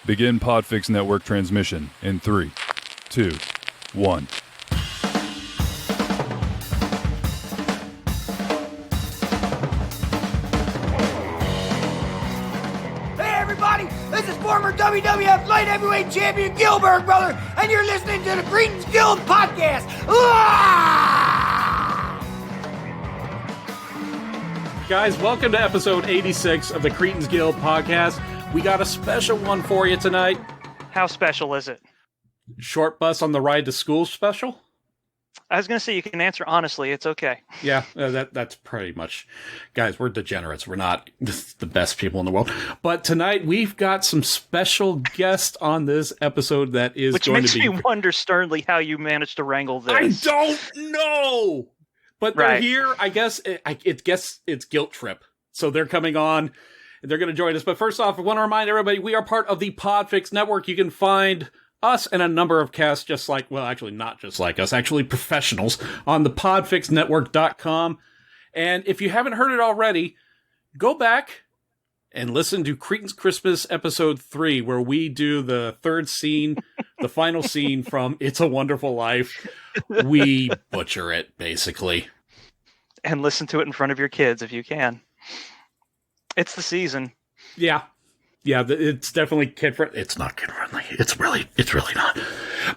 Begin PODFIX network transmission in 3, 2, 1. Hey everybody, this is former WWF Light Heavyweight Champion Gilbert, brother, and you're listening to the Cretans Guild Podcast. Guys, welcome to episode 86 of the Cretans Guild Podcast. We got a special one for you tonight. How special is it? Short bus on the ride to school special? I was going to say you can answer honestly. It's okay. Yeah, that's pretty much. Guys, we're degenerates. We're not the best people in the world. But tonight we've got some special guests on this episode that is Which going makes to be... me wonder sternly how you managed to wrangle this. I don't know! But they're Right. here. I guess it's Guilt Trip. So they're coming on. They're going to join us. But first off, I want to remind everybody, we are part of the PODFIX network. You can find us and a number of casts just like, well, actually not just like us, actually professionals on the podfixnetwork.com. And if you haven't heard it already, go back and listen to Cretan's Christmas episode 3, where we do the third scene, the final scene from It's a Wonderful Life. We butcher it, basically. And listen to it in front of your kids if you can. It's the season. Yeah, it's definitely kid-friendly. It's not kid-friendly. It's really not.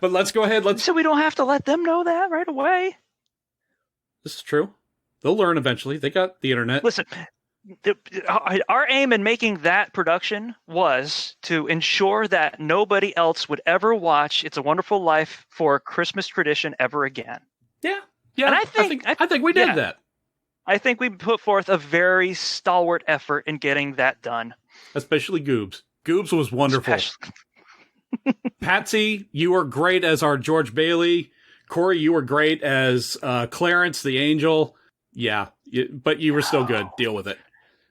But let's go ahead. So we don't have to let them know that right away. This is true. They'll learn eventually. They got the internet. Listen, our aim in making that production was to ensure that nobody else would ever watch It's a Wonderful Life for a Christmas tradition ever again. Yeah. And I think we did that. I think we put forth a very stalwart effort in getting that done. Especially Goobs. Goobs was wonderful. Patsy, you were great as our George Bailey. Corey, you were great as Clarence the Angel. Yeah, but you were still good. Deal with it.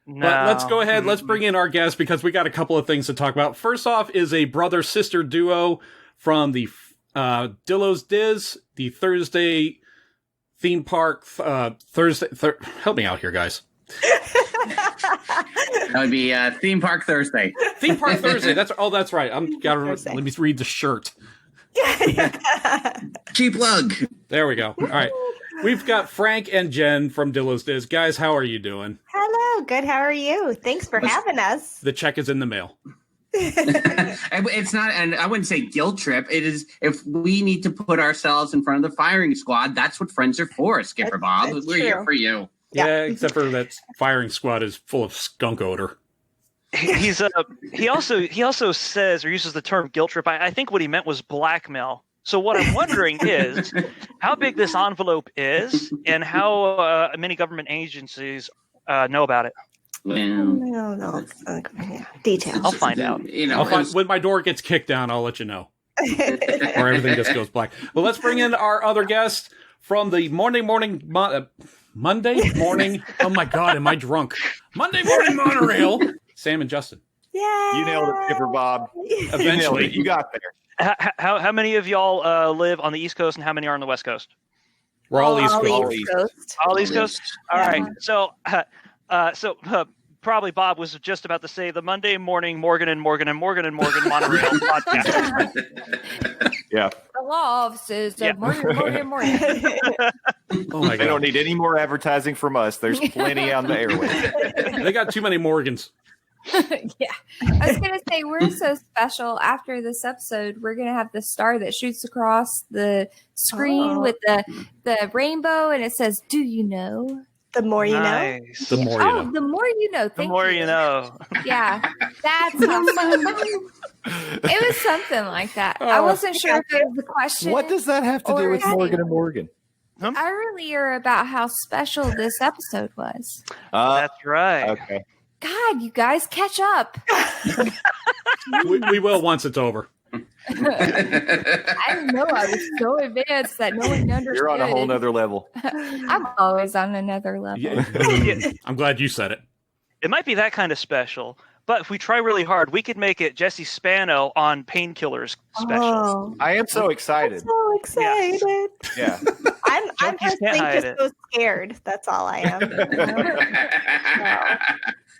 No. But let's go ahead. Let's bring in our guest because we got a couple of things to talk about. First off is a brother-sister duo from the Dillos Diz, the Thursday theme park. Help me out here, guys. That would be Theme Park Thursday. Theme Park Thursday. That's right. Let me read the shirt. Cheap plug. There we go. All right. We've got Frank and Jen from Dillos Diz. Guys, how are you doing? Hello. Good. How are you? Thanks for having us. The check is in the mail. It's not, and I wouldn't say guilt trip. It is if we need to put ourselves in front of the firing squad. That's what friends are for, Skipper Bob. That's We're true. here for you. Yeah, except for that firing squad is full of skunk odor. He also says or uses the term guilt trip. I think what he meant was blackmail. So what I'm wondering is how big this envelope is and how many government agencies know about it. No. Details. I'll find out. When my door gets kicked down, I'll let you know. Or everything just goes black. Well, let's bring in our other guest from the Monday morning. Oh my God, am I drunk? Monday morning monorail. Sam and Justin. Yeah. You nailed it, Skipper Bob. Eventually, You got there. How many of y'all live on the East Coast and how many are on the West Coast? we're all East Coast. All East. All East Coast? All right. So probably Bob was just about to say the Monday morning Morgan and Morgan Monorail podcast. Yeah. The law offices of Morgan. Oh my God. They don't need any more advertising from us. There's plenty on the airwaves. They got too many Morgans. Yeah. I was going to say, we're so special. After this episode, we're going to have the star that shoots across the screen with the rainbow, and it says, "Do you know?" The more you know. Nice. The more you know. The more you know. The more you know. Yeah. That's how it was something like that. I wasn't sure if it was a question. What does that have to do Or with is it- Morgan and Morgan? Earlier about how special this episode was. That's right. Okay. God, you guys, catch up. We will once it's over. I didn't know I was so advanced that no one understood. You're on a whole nother level. I'm always on another level. Yeah. I'm glad you said it. It might be that kind of special, but if we try really hard, we could make it Jesse Spano on Painkillers special. Oh, I am so excited. I'm so excited. Yeah. I'm Junkies personally can't hide just it. so scared. That's all I am.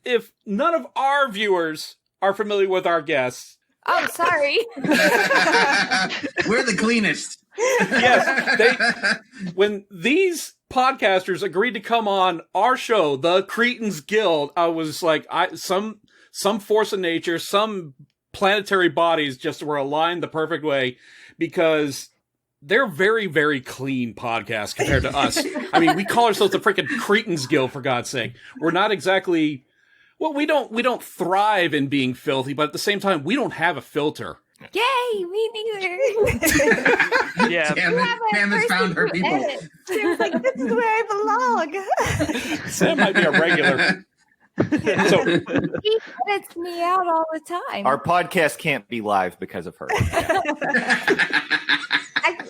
If none of our viewers are familiar with our guests, Oh, sorry. We're the cleanest. Yes, when these podcasters agreed to come on our show, the Cretans Guild, I was like, some force of nature, some planetary bodies just were aligned the perfect way, because they're very, very clean podcasts compared to us. I mean, we call ourselves the freaking Cretans Guild, for God's sake. We're not exactly, well, we don't thrive in being filthy, but at the same time, we don't have a filter. Yay, me neither. Yeah. Pam has found her people. She was like, this is where I belong. Sam might be a regular. So, He edits me out all the time. Our podcast can't be live because of her.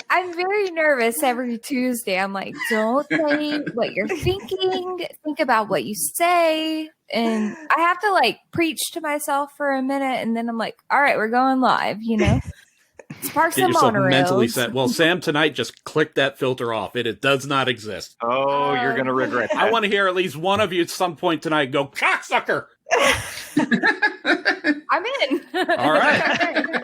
I'm very nervous every Tuesday. I'm like, don't say what you're thinking. Think about what you say. And I have to like preach to myself for a minute. And then I'm like, all right, we're going live, you know? Sparks get and yourself mentally monorails. set. Well, Sam, tonight, just click that filter off. It does not exist. Oh, you're going to regret that. I want to hear at least one of you at some point tonight go, cocksucker! I'm in. All right.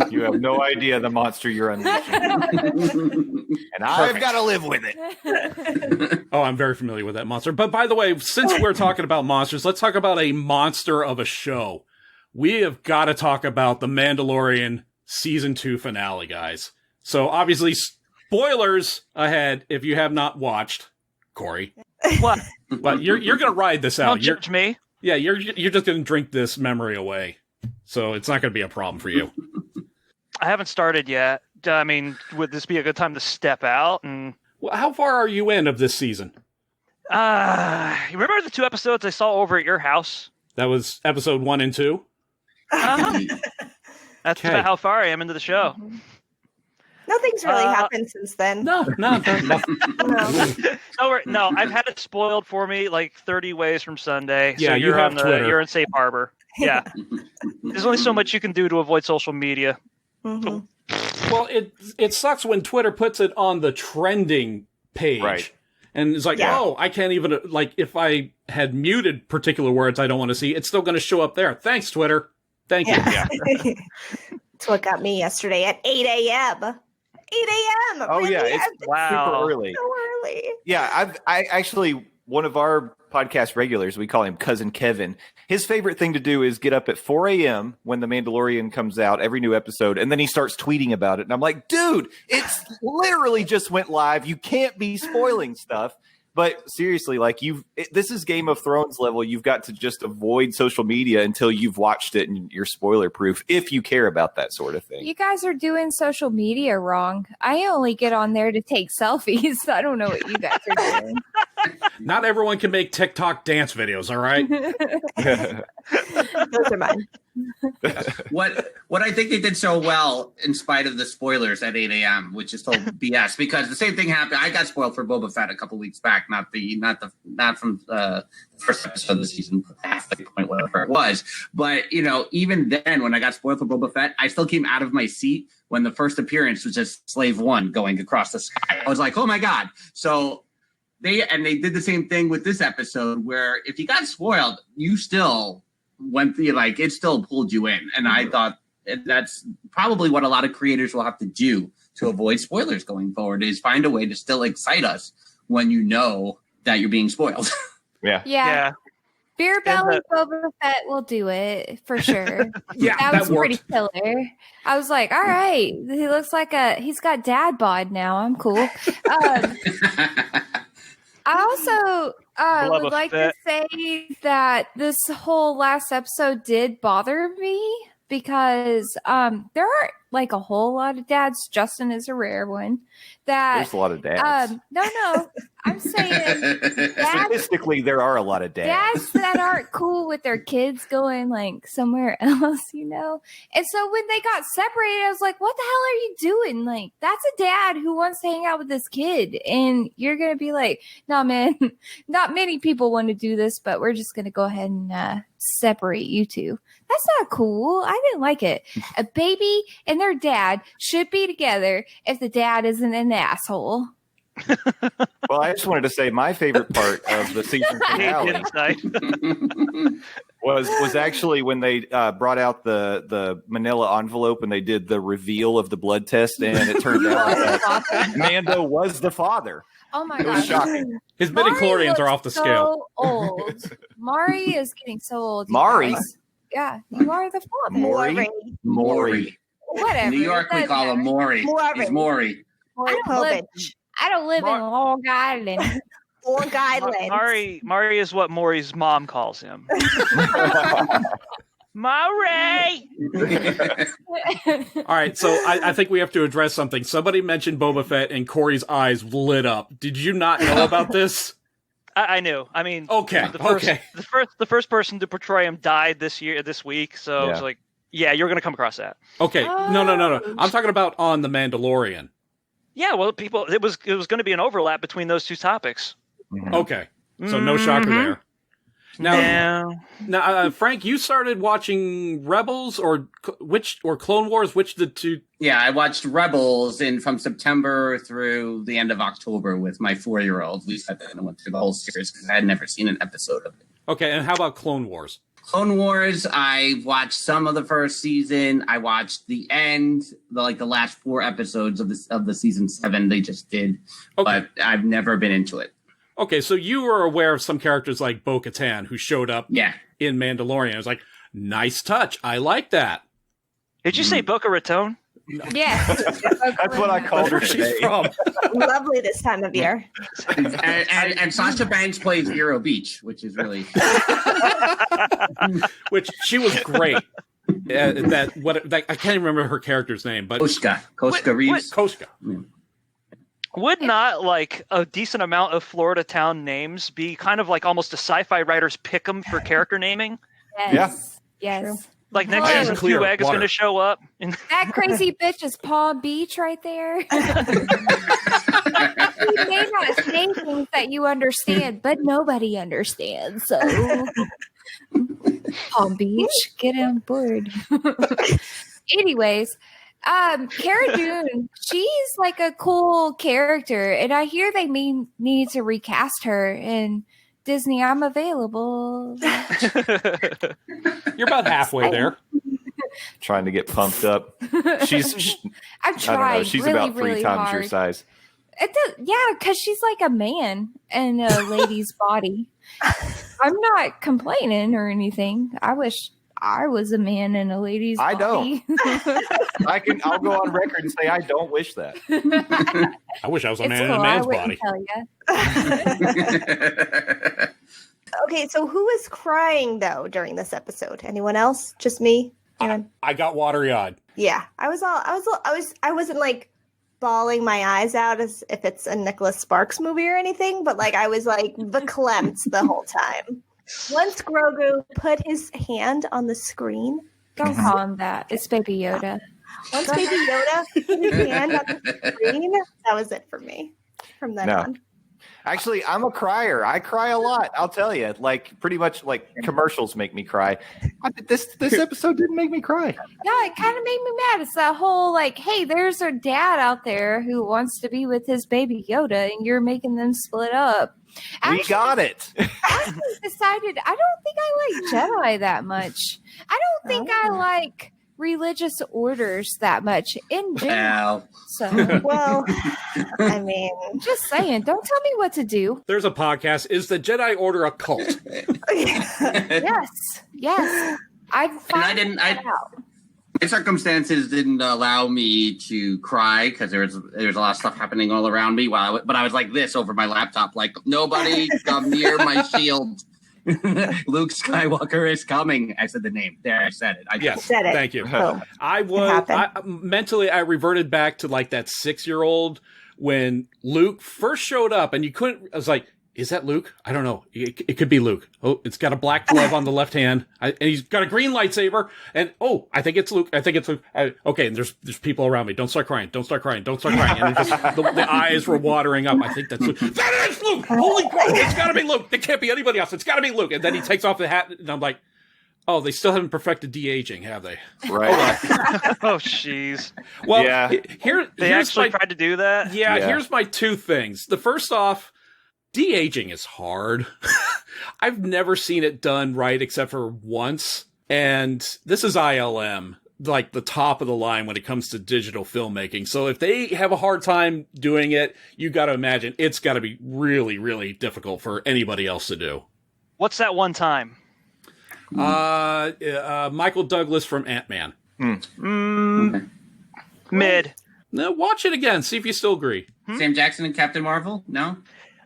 You have no idea the monster you're unleashing. And I've got to live with it. Oh, I'm very familiar with that monster. But by the way, since we're talking about monsters, let's talk about a monster of a show. We have got to talk about the Mandalorian Season 2 finale, guys. So obviously, spoilers ahead if you have not watched, Corey. What? But you're going to ride this out. Don't judge me. Yeah, you're just going to drink this memory away. So it's not going to be a problem for you. I haven't started yet. I mean, would this be a good time to step out? And Well, how far are you in of this season? you remember the 2 episodes I saw over at your house? That was episode 1 and 2. Uh-huh. That's Okay. about how far I am into the show. Nothing's really happened since then. No. No. No, I've had it spoiled for me like 30 ways from Sunday. Yeah, so you you're have on Twitter. You're in safe harbor. Yeah. There's only so much you can do to avoid social media. Mhm. Well, it sucks when Twitter puts it on the trending page. Right. And it's like, Yeah. oh, I can't even, like, if I had muted particular words I don't want to see, it's still going to show up there. Thanks, Twitter. Thank you. Yeah. That's what got me yesterday at 8 a.m. 8 a.m. Oh, yeah, Really? it's Wow. super early. so early. Yeah, I actually, one of our podcast regulars, we call him Cousin Kevin. His favorite thing to do is get up at 4 a.m. when The Mandalorian comes out, every new episode, and then he starts tweeting about it. And I'm like, dude, it's literally just went live. You can't be spoiling stuff. But seriously, like this is Game of Thrones level. You've got to just avoid social media until you've watched it and you're spoiler proof if you care about that sort of thing. You guys are doing social media wrong. I only get on there to take selfies. I don't know what you guys are doing. Not everyone can make TikTok dance videos, all right? Those are mine. What I think they did so well, in spite of the spoilers at 8 a.m., which is total BS, because the same thing happened. I got spoiled for Boba Fett a couple weeks back, not from the first episode of the season, half the point, whatever it was. But even then, when I got spoiled for Boba Fett, I still came out of my seat when the first appearance was just Slave One going across the sky. I was like, oh my god! So they did the same thing with this episode, where if you got spoiled, you still went through, like, it still pulled you in. And I thought that's probably what a lot of creators will have to do to avoid spoilers going forward, is find a way to still excite us when you know that you're being spoiled. Yeah. Yeah. Beer belly And Boba Fett will do it for sure. Yeah, that was worked. pretty killer. I was like, all right, he looks like he's got dad bod now. I'm cool. I also Boba would like Fett. to say that this whole last episode did bother me because there aren't like a whole lot of dads. Justin is a rare one. There's a lot of dads. No, I'm saying dads, Statistically, there are a lot of dads. dads that aren't cool with their kids going like somewhere else, And so when they got separated, I was like, what the hell are you doing? Like, that's a dad who wants to hang out with his kid. And you're going to be like, no, man, not many people want to do this, but we're just going to go ahead and separate you two. That's not cool. I didn't like it. A baby and their dad should be together if the dad isn't an asshole. Well, I just wanted to say my favorite part of the season Deep finale insight. was actually when they brought out the manila envelope and they did the reveal of the blood test, and it turned out that Mando was the father. Oh my It was gosh. shocking. His Mari midichlorians are looks off the scale. So old. Mari is getting so old. you Mari? guys. Yeah, you are the father. Maury. Maury. Whatever. In New York, we call him Maury. He's Maury. I don't live in Mar- Long Island. Long Island. Mari is what Maury's mom calls him. Maury! All right, so I think we have to address something. Somebody mentioned Boba Fett, and Corey's eyes lit up. Did you not know about this? I knew. I mean, Okay, the first person to portray him died this week. So it's like, yeah, you're going to come across that. Okay, no. I'm talking about on The Mandalorian. Yeah, well, it was going to be an overlap between those two topics. Okay, so no shocker there. Now, Frank, you started watching Rebels or Clone Wars? Which the two? Yeah, I watched Rebels from September through the end of October with my 4-year-old. We sat there and went through the whole series because I had never seen an episode of it. Okay, and how about Clone Wars? Clone Wars, I watched some of the first season. I watched the end, the last 4 episodes of the season 7 they just did, but I've never been into it. Okay, so you were aware of some characters like Bo-Katan who showed up in Mandalorian. I was like, nice touch. I like that. Did you say Boca Raton? Yes. That's what I called her today. She's from. Lovely this time of year. And Sasha Banks plays Vero Beach, which is really... Which she was great. I can't remember her character's name, but... Koska Reeves. Koska. Would not a decent amount of Florida town names be kind of like almost a sci-fi writer's pick 'em for character naming? Yes. Yes. Like next season, Q-Egg is going to show up. That crazy bitch is Palm Beach right there. You may not say things that you understand, but nobody understands. So, Palm Beach, get on board. Anyways, Cara Dune, she's like a cool character, and I hear they need to recast her. And Disney, I'm available. You're about halfway there. Trying to get pumped up. I'm trying. I don't know. She's really, about 3 really times hard. your size. Because she's like a man in a lady's body. I'm not complaining or anything. I wish I was a man in a lady's body. I don't. I'll go on record and say I don't wish that. I wish I was a man in a man's body. Okay, so who was crying though during this episode? Anyone else? Just me? I got watery-eyed. Yeah, I wasn't like bawling my eyes out as if it's a Nicholas Sparks movie or anything, but like I was like verklempt the whole time. Once Grogu put his hand on the screen. Don't call him that. It's Baby Yoda. Once Baby Yoda put his hand on the screen, that was it for me. From then on. Actually, I'm a crier. I cry a lot. I'll tell you. Like pretty much, like commercials make me cry. This episode didn't make me cry. Yeah, it kind of made me mad. It's that whole like, hey, there's a dad out there who wants to be with his baby Yoda, and you're making them split up. We got it. I decided I don't think I like Jedi that much. I don't think I like religious orders that much in general. So, well, I mean, just saying, don't tell me what to do. There's a podcast. Is the Jedi Order a cult? Yes. My circumstances didn't allow me to cry because there was a lot of stuff happening all around me. But I was like this over my laptop, like nobody come near my shield. Luke Skywalker is coming. I said the name. There, I said it. Yes, said it. Thank you. Oh, Mentally, I reverted back to like that 6-year-old when Luke first showed up, and I was like, is that Luke? I don't know. It could be Luke. Oh, it's got a black glove on the left hand, and he's got a green lightsaber. And I think it's Luke. Okay, and there's people around me. Don't start crying. And the eyes were watering up. I think that's Luke. That is Luke. Holy crap! It's got to be Luke. It can't be anybody else. It's got to be Luke. And then he takes off the hat, and I'm like, oh, they still haven't perfected de-aging, have they? Right. Oh, jeez. Well, yeah. They actually tried to do that? Yeah, here's my 2 things. The first off, de-aging is hard. I've never seen it done right except for once. And this is ILM, like the top of the line when it comes to digital filmmaking. So if they have a hard time doing it, you got to imagine it's got to be really, really difficult for anybody else to do. What's that one time? Michael Douglas from Ant-Man. Mid. No, watch it again. See if you still agree. Sam Jackson and Captain Marvel? No?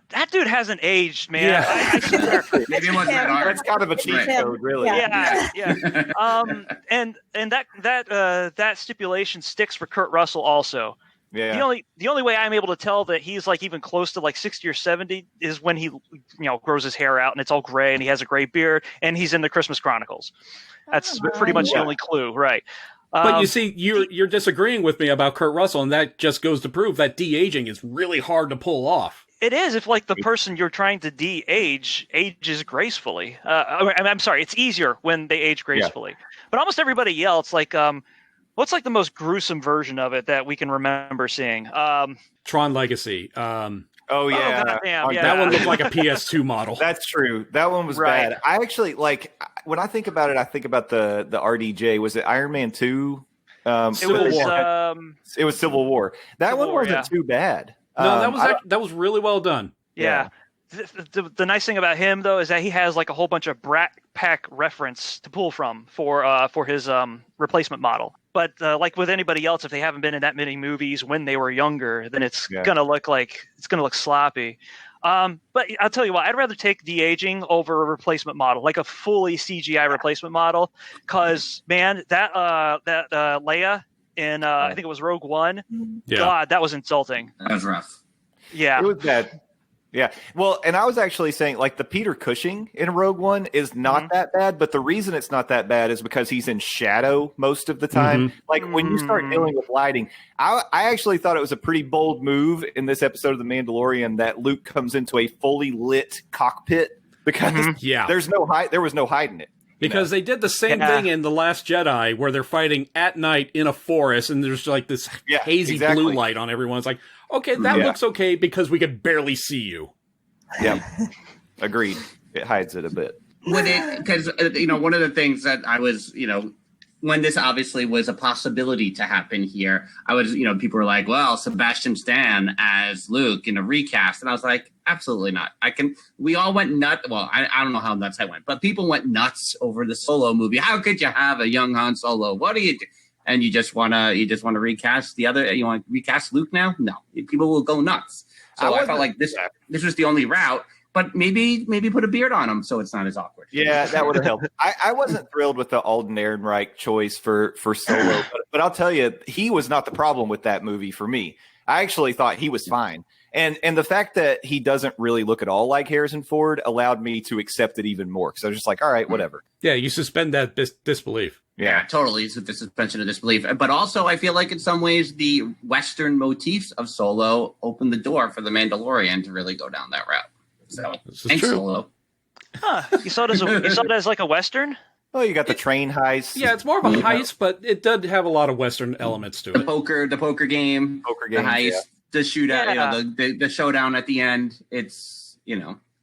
That dude hasn't aged, man. Yeah. I swear. Maybe it wasn't that hard. That's kind of a cheat Right. code, really. Yeah. Yeah. And that stipulation sticks for Kurt Russell also. Yeah. The only way I'm able to tell that he's like even close to like 60 or 70 is when he grows his hair out and it's all gray and he has a gray beard and he's in the Christmas Chronicles. That's pretty much the only clue, right? But you see, you're disagreeing with me about Kurt Russell, and that just goes to prove that de-aging is really hard to pull off. It is if like the person you're trying to de-age ages gracefully. I'm sorry, it's easier when they age gracefully. But almost everybody else, like, what's like the most gruesome version of it that we can remember seeing? Tron Legacy. Oh yeah, goddamn, yeah. That one looked like a PS2 model. That's true. That one was Right. bad. I actually when I think about it. I think about the RDJ. Was it Iron Man 2? Civil War. It was Civil War. That Civil one War, wasn't too bad. No, that was really well done. Yeah. The nice thing about him though is that he has like a whole bunch of Brat Pack reference to pull from for his replacement model. But like with anybody else, if they haven't been in that many movies when they were younger, then it's gonna look sloppy. But I'll tell you what, I'd rather take de-aging over a replacement model, like a fully CGI replacement model, because man, that Leia in I think it was Rogue One, God, that was insulting. That was rough. Yeah, It was bad. Yeah. Well, and I was actually saying, like, the Peter Cushing in Rogue One is not that bad, but the reason it's not that bad is because he's in shadow most of the time. Like, when you start dealing with lighting, I actually thought it was a pretty bold move in this episode of The Mandalorian that Luke comes into a fully lit cockpit because there was no hiding it. Because they did the same thing in The Last Jedi, where they're fighting at night in a forest, and there's like this hazy blue light on everyone. It's like, okay, that looks okay because we could barely see you. Yep. Agreed. It hides it a bit. Because one of the things that I was, when this obviously was a possibility to happen here, I was, people were like, well, Sebastian Stan as Luke in a recast. And I was like, absolutely not. We all went nuts. Well, I don't know how nuts I went, but people went nuts over the Solo movie. How could you have a young Han Solo? What do you do? And you just want to recast you want to recast Luke now? No, people will go nuts. So I felt like this was the only route. But maybe put a beard on him so it's not as awkward. Yeah, that would have helped. I wasn't thrilled with the Alden Ehrenreich choice for Solo, but I'll tell you, he was not the problem with that movie for me. I actually thought he was fine. And the fact that he doesn't really look at all like Harrison Ford allowed me to accept it even more. Because I was just like, all right, whatever. Yeah, you suspend that disbelief. Yeah, totally. It's the suspension of disbelief. But also, I feel like in some ways, the Western motifs of Solo opened the door for The Mandalorian to really go down that route. So, thanks, true. Solo. Huh. You saw it as like a Western? Oh, you got the train heist. Yeah, it's more of a heist, but it does have a lot of Western elements to it. The poker game, the heist, the shootout, the showdown at the end. It's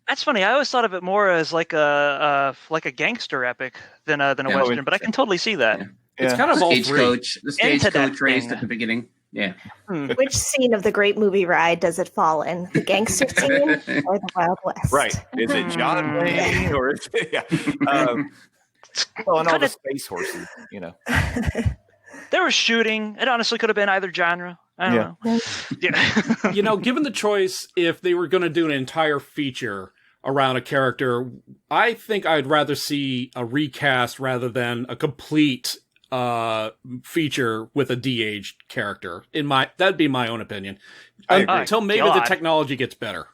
That's funny. I always thought of it more as like a gangster epic than a Western, but I can totally see that. Yeah. It's kind of all three. The stagecoach race at the beginning. Yeah. Which scene of the Great Movie Ride does it fall in? The gangster scene or the Wild West? Right. Is it John Wayne or is it, and all the space horses, There was shooting. It honestly could have been either genre. I don't know. Yeah. Given the choice, if they were going to do an entire feature around a character, I think I'd rather see a recast rather than a complete feature with a de-aged character. That'd be my own opinion. Until maybe the technology gets better.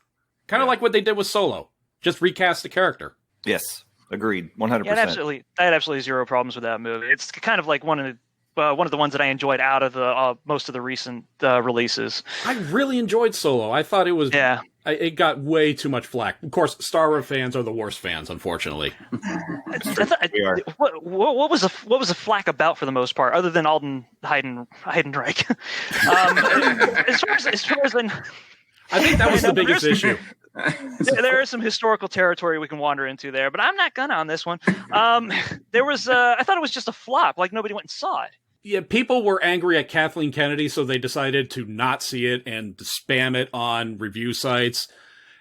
Kind of like what they did with Solo. Just recast the character. Yes. Agreed. 100%. Yeah, I had absolutely zero problems with that movie. It's kind of like one of the ones that I enjoyed out of the most of the recent releases. I really enjoyed Solo. I thought it was. Yeah. It got way too much flack. Of course, Star Wars fans are the worst fans, unfortunately. We are. What was the flack about for the most part, other than Alden Heidenreich? As far as I think that was the biggest issue. There is some historical territory we can wander into there, but I'm not gonna on this one. There was, I thought it was just a flop, like nobody went and saw it. Yeah, people were angry at Kathleen Kennedy, so they decided to not see it and to spam it on review sites.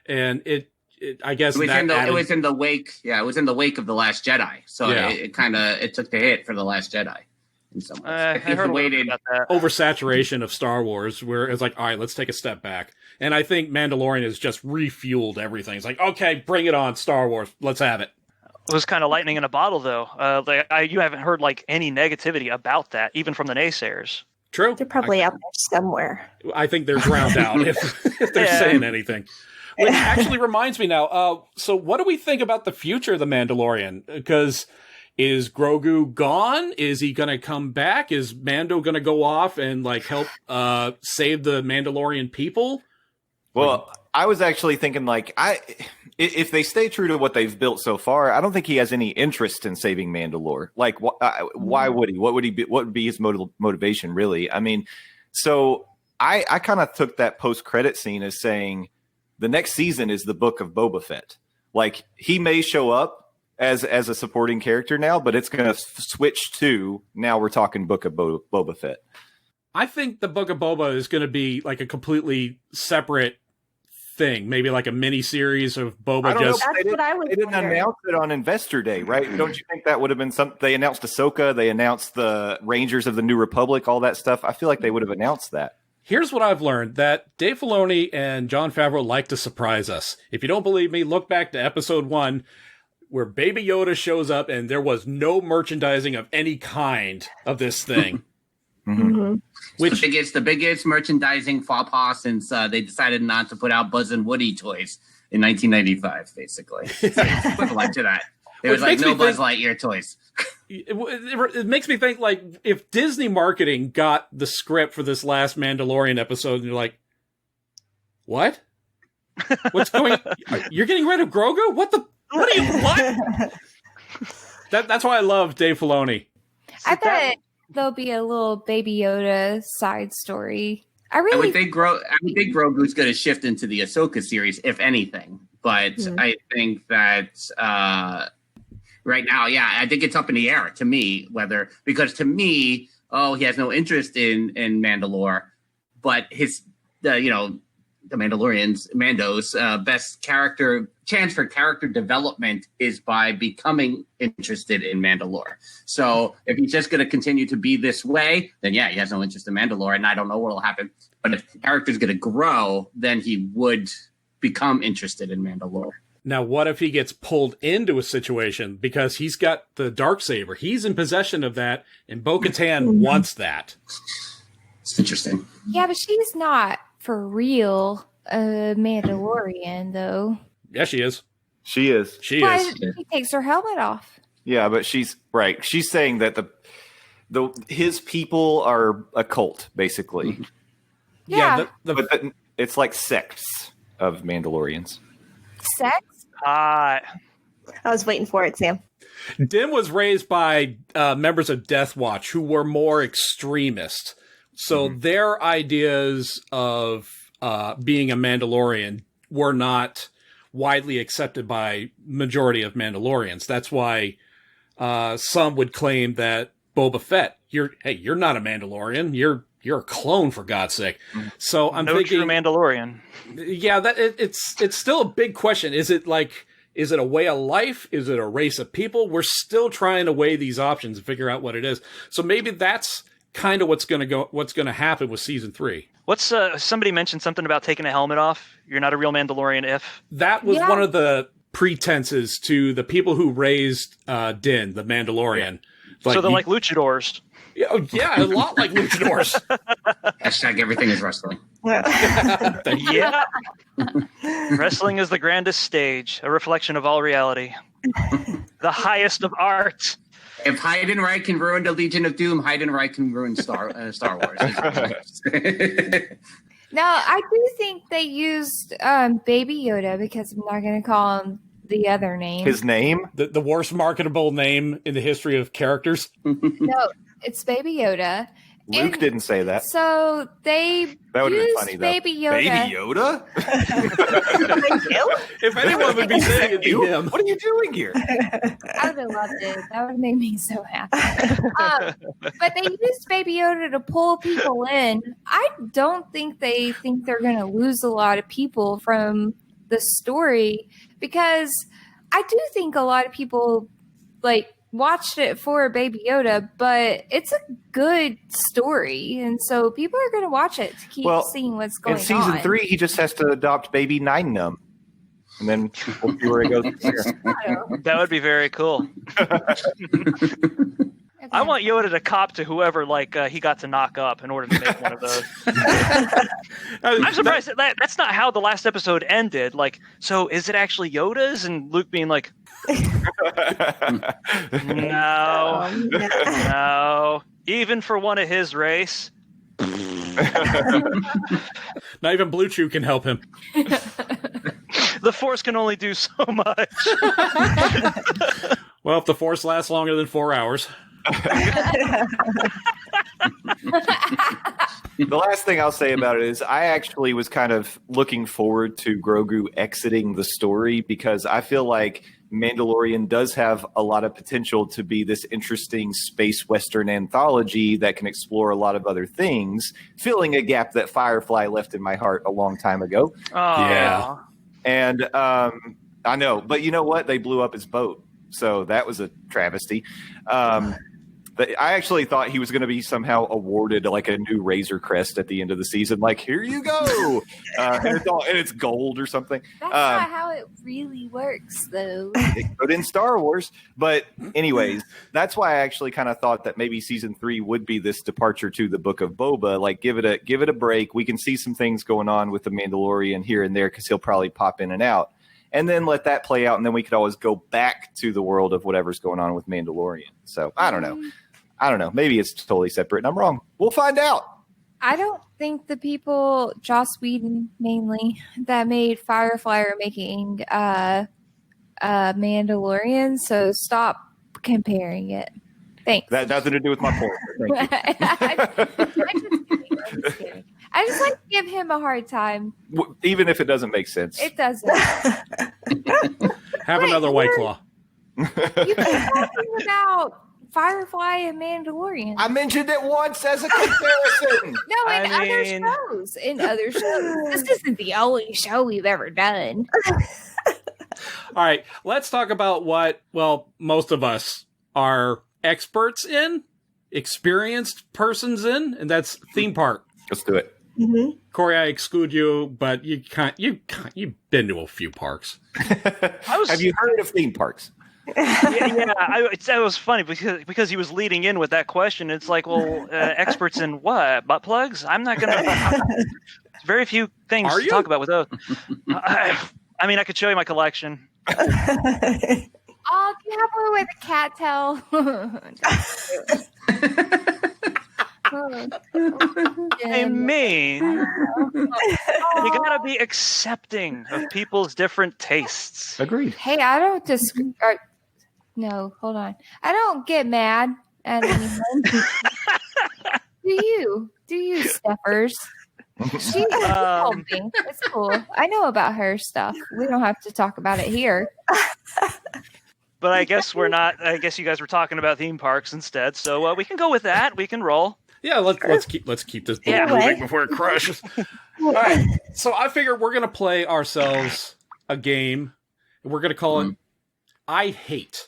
And I guess it was in the wake. Yeah, it was in the wake of The Last Jedi. So Yeah. it took the hit for The Last Jedi. In some ways. I If you heard a little bit waited, about that. oversaturation of Star Wars, where it's like, all right, let's take a step back. And I think Mandalorian has just refueled everything. It's like, okay, bring it on, Star Wars, let's have it. It was kind of lightning in a bottle, though. You haven't heard like any negativity about that, even from the naysayers. True. They're probably out there somewhere. I think they're drowned out if they're Yeah. saying anything. Which actually reminds me now. So what do we think about the future of the Mandalorian? Because is Grogu gone? Is he going to come back? Is Mando going to go off and like help save the Mandalorian people? Well, I was actually thinking if they stay true to what they've built so far, I don't think he has any interest in saving Mandalore. Like, why would he? What would he be? What would be his motivation, really? I mean, so I kind of took that post-credit scene as saying the next season is the book of Boba Fett. Like, he may show up as a supporting character now, but it's going to switch to now we're talking book of Boba Fett. I think the Book of Boba is going to be like a completely separate thing, maybe like a mini series of Boba. I don't know. That's what I was They didn't wondering. announce it on Investor Day, right? Don't you think that would have been something? They announced Ahsoka, they announced the Rangers of the New Republic, all that stuff. I feel like they would have announced that. Here's what I've learned, that Dave Filoni and Jon Favreau like to surprise us. If you don't believe me, look back to episode 1, where Baby Yoda shows up and there was no merchandising of any kind of this thing. Mm-hmm. Which the biggest merchandising faux pas since they decided not to put out Buzz and Woody toys in 1995, basically. It's equivalent to that. There was Which like makes no me Buzz think- Lightyear toys. it makes me think, like, if Disney marketing got the script for this last Mandalorian episode and you're like, what? What's going on? You're getting rid of Grogu? What That's why I love Dave Filoni. I bet there'll be a little Baby Yoda side story. I I really would think Grogu's going to shift into the Ahsoka series, if anything. But I think that right now, I think it's up in the air to me because to me, he has no interest in Mandalore, but the Mando's best chance for character development is by becoming interested in Mandalore. So if he's just going to continue to be this way, then he has no interest in Mandalore, and I don't know what will happen. But if the character's going to grow, then he would become interested in Mandalore. Now, what if he gets pulled into a situation because he's got the Darksaber? He's in possession of that, and Bo-Katan wants that. It's interesting. Yeah, but she's not for real a Mandalorian, though. Yeah, she is. She is. She Why is. she takes her helmet off? Yeah, but she's right. She's saying that his people are a cult, basically. Yeah. But it's like sects of Mandalorians. Sex? I was waiting for it, Sam. Dim was raised by members of Death Watch who were more extremist. So their ideas of being a Mandalorian were not widely accepted by majority of Mandalorians. That's why some would claim that Boba Fett, you're not a Mandalorian. You're a clone, for God's sake. So I'm no thinking, true Mandalorian. yeah, that it's still a big question. Is it a way of life? Is it a race of people? We're still trying to weigh these options and figure out what it is. So maybe that's kind of what's going to happen with season 3. What's somebody mentioned something about taking a helmet off? You're not a real Mandalorian if. That was one of the pretenses to the people who raised Din, the Mandalorian. So they're like luchadors. Yeah, a lot like luchadors. Hashtag everything is wrestling. Yeah. Wrestling is the grandest stage, a reflection of all reality. The highest of art. If Heidenreich can ruin the Legion of Doom, Heidenreich can ruin Star Wars. No, I do think they used Baby Yoda because I'm not going to call him the other name. His name? The worst marketable name in the history of characters. No, it's Baby Yoda. Luke didn't say that. So they That would have been used funny, though. Baby Yoda. Baby Yoda? If anyone would be saying it to him. What are you doing here? I would have loved it. That would have made me so happy. But they used Baby Yoda to pull people in. I don't think they think they're going to lose a lot of people from the story, because I do think a lot of people watched it for Baby Yoda, but it's a good story, and so people are going to watch it to keep seeing what's going on. In season 3, he just has to adopt baby Nine Num, and then we'll see where it goes from there. That would be very cool. I want Yoda to cop to whoever he got to knock up in order to make one of those. I'm surprised that's not how the last episode ended. So is it actually Yoda's? And Luke being like, no, even for one of his race. Not even Blue Chew can help him. The Force can only do so much. Well, if the Force lasts longer than 4 hours. The last thing I'll say about it is I actually was kind of looking forward to Grogu exiting the story, because I feel like Mandalorian does have a lot of potential to be this interesting space western anthology that can explore a lot of other things, filling a gap that Firefly left in my heart a long time ago. Yeah. And I know, but you know what? They blew up his boat. So that was a travesty. But I actually thought he was going to be somehow awarded a new Razor Crest at the end of the season. Here you go. And it's gold or something. That's not how it really works, though. It could in Star Wars. But anyways, that's why I actually kind of thought that maybe season 3 would be this departure to the Book of Boba. Give it a break. We can see some things going on with the Mandalorian here and there, because he'll probably pop in and out. And then let that play out, and then we could always go back to the world of whatever's going on with Mandalorian. So I don't know. Maybe it's totally separate, and I'm wrong. We'll find out. I don't think the people, Joss Whedon mainly, that made Firefly are making Mandalorian. So stop comparing it. Thanks. That nothing to do with my point. Thank you. I'm just kidding. I just like to give him a hard time. Even if it doesn't make sense. It doesn't. Have another White Claw. You've been talking about Firefly and Mandalorian. I mentioned it once as a comparison. No, in other shows. This isn't the only show we've ever done. All right, let's talk about what, most of us are experts in, experienced persons in, and that's theme park. Let's do it. Mm-hmm. Corey, I exclude you, but you've been to a few parks. Have you heard of theme parks? That was funny because he was leading in with that question. It's experts in what? Butt plugs? I'm not going to. Very few things to talk about with those. I could show you my collection. Oh, do you have one with a cat tail? I mean, you gotta be accepting of people's different tastes. Agreed. Hey, I don't no, hold on. I don't get mad at anyone. Do you, Steppers? She told me. It's cool. I know about her stuff. We don't have to talk about it here. But I guess we're not. I guess you guys were talking about theme parks instead. So we can go with that. We can roll. Yeah, let's keep this boat moving before it crashes. All right. So I figure we're gonna play ourselves a game. We're gonna call it I Hate.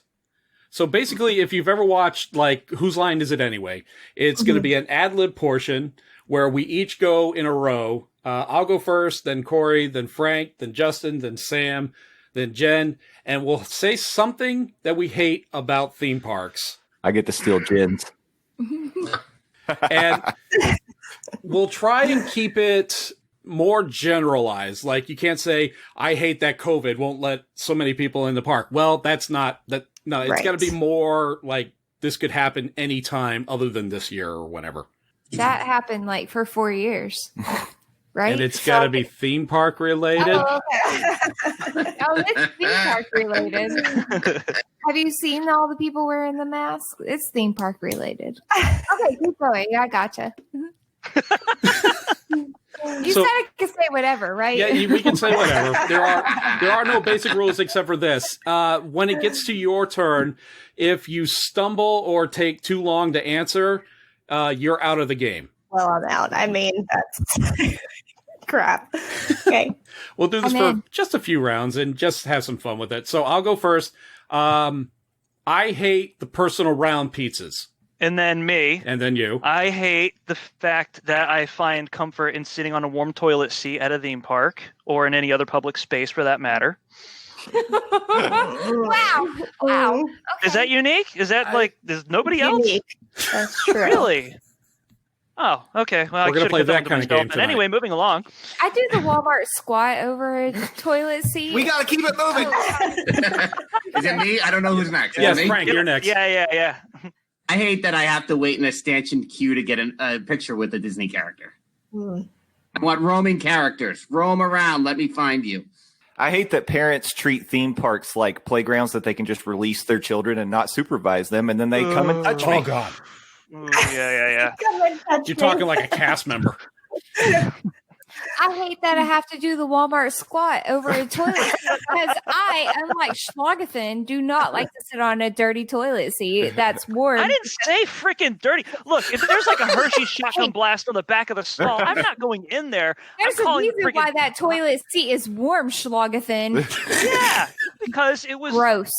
So basically, if you've ever watched Whose Line Is It Anyway, it's gonna be an ad-lib portion where we each go in a row. I'll go first, then Corey, then Frank, then Justin, then Sam, then Jen, and we'll say something that we hate about theme parks. I get to steal Jen's. And we'll try and keep it more generalized. You can't say, I hate that COVID won't let so many people in the park. Well, that's not that. No, it's got to be more this could happen anytime other than this year or whatever. That happened for 4 years. Right? And it's got to be theme park related. Oh, okay. It's theme park related. Have you seen all the people wearing the mask? It's theme park related. Okay, keep going. I gotcha. You said I could say whatever, right? Yeah, we can say whatever. There are no basic rules except for this. When it gets to your turn, if you stumble or take too long to answer, you're out of the game. Well, I'm out. I mean, that's crap. Okay. We'll do this for just a few rounds and just have some fun with it. So I'll go first. I hate the personal round pizzas. And then me. And then you. I hate the fact that I find comfort in sitting on a warm toilet seat at a theme park or in any other public space for that matter. Wow. Okay. Is that unique? Is that there's nobody else? That's true. Really? Oh, okay. Well, We're going to play that kind of game tonight. Anyway, moving along. I do the Walmart squat over a toilet seat. We got to keep it moving. Is it me? I don't know who's next. Is Yes, it me? Frank, you're next. Yeah. I hate that I have to wait in a stanchion queue to get a picture with a Disney character. Mm. I want roaming characters. Roam around. Let me find you. I hate that parents treat theme parks like playgrounds that they can just release their children and not supervise them, and then they come and touch me. Oh, God. Ooh, yeah. Come and touch You're me. talking like a cast member. I hate that I have to do the Walmart squat over a toilet seat because I, unlike Schlagathan, do not like to sit on a dirty toilet seat that's warm. I didn't say freaking dirty. Look, if there's like a Hershey shotgun blast on the back of the stall, I'm not going in there. There's I'm a calling reason why that toilet seat is warm, Schlagathan. Yeah, because it was Gross.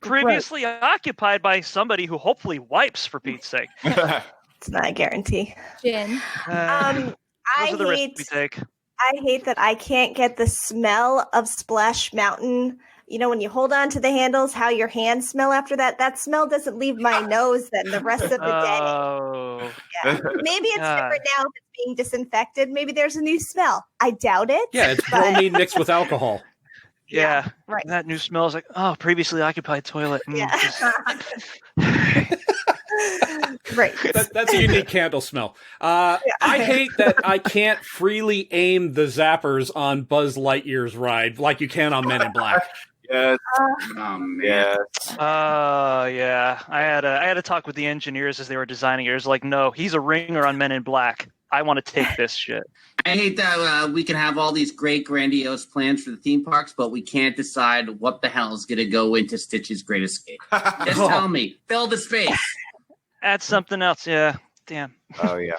previously occupied by somebody who hopefully wipes, for Pete's sake. It's not a guarantee. Jen. Those are the risks we take. I hate that I can't get the smell of Splash Mountain. You know, when you hold on to the handles, how your hands smell after that. That smell doesn't leave my nose then the rest of the day. Oh. Yeah. Maybe it's different now if it's being disinfected. Maybe there's a new smell. I doubt it. Yeah, it's bromine mixed with alcohol. Yeah, right. That new smell is like, previously occupied toilet. Yeah. Right. That's a unique candle smell. I hate that I can't freely aim the zappers on Buzz Lightyear's ride like you can on Men in Black. Yes. Yes. Yeah. I had a talk with the engineers as they were designing it. It was like, no, he's a ringer on Men in Black. I want to take this shit. I hate that we can have all these great, grandiose plans for the theme parks, but we can't decide what the hell is going to go into Stitch's Great Escape. Just tell me. Fill the space. Add something else. Yeah. Damn. Oh, yeah.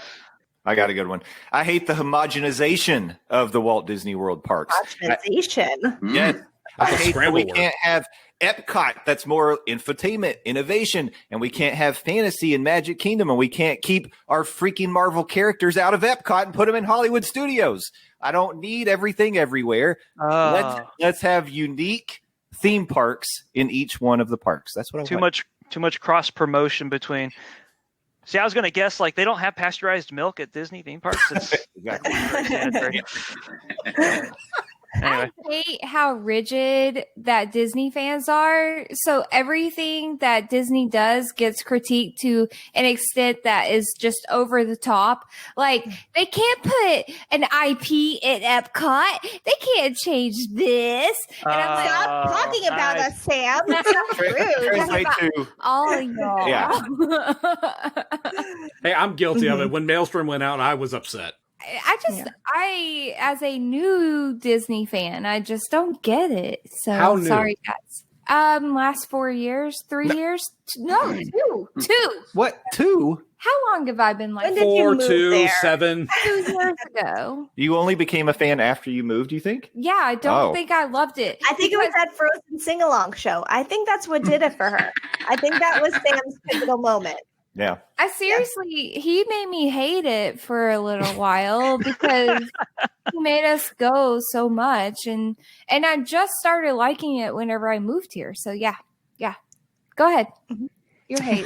I got a good one. I hate the homogenization of the Walt Disney World parks. Homogenization. Yes. I That's a hate that scramble we word. can't have Epcot that's more infotainment, innovation, and we can't have fantasy and Magic Kingdom, and we can't keep our freaking Marvel characters out of Epcot and put them in Hollywood Studios. I don't need everything everywhere. Let's have unique theme parks in each one of the parks. That's what I want. Too much cross promotion between. See, I was going to guess like they don't have pasteurized milk at Disney theme parks. It's Exactly. very sanitary. Anyway. I hate how rigid that Disney fans are. So everything that Disney does gets critiqued to an extent that is just over the top. Like, they can't put an IP at Epcot. They can't change this. And I'm like, Stop talking about us, Sam. That's not rude. Translate to all of y'all. Yeah. Hey, I'm guilty of it. When Maelstrom went out, I was upset. I, as a new Disney fan, I just don't get it. So How new? sorry, guys. Last 4 years, 3 years? No, two. what? 2? How long have I been like When did you 4, move 2, there? 7. 2 years ago? You only became a fan after you moved, you think? Yeah, I don't think I loved it. I think it was that Frozen sing-along show. I think that's what did it for her. I think that was Sam's pivotal moment. Yeah. I seriously, he made me hate it for a little while because he made us go so much, and I just started liking it whenever I moved here. So yeah. Go ahead, your hate.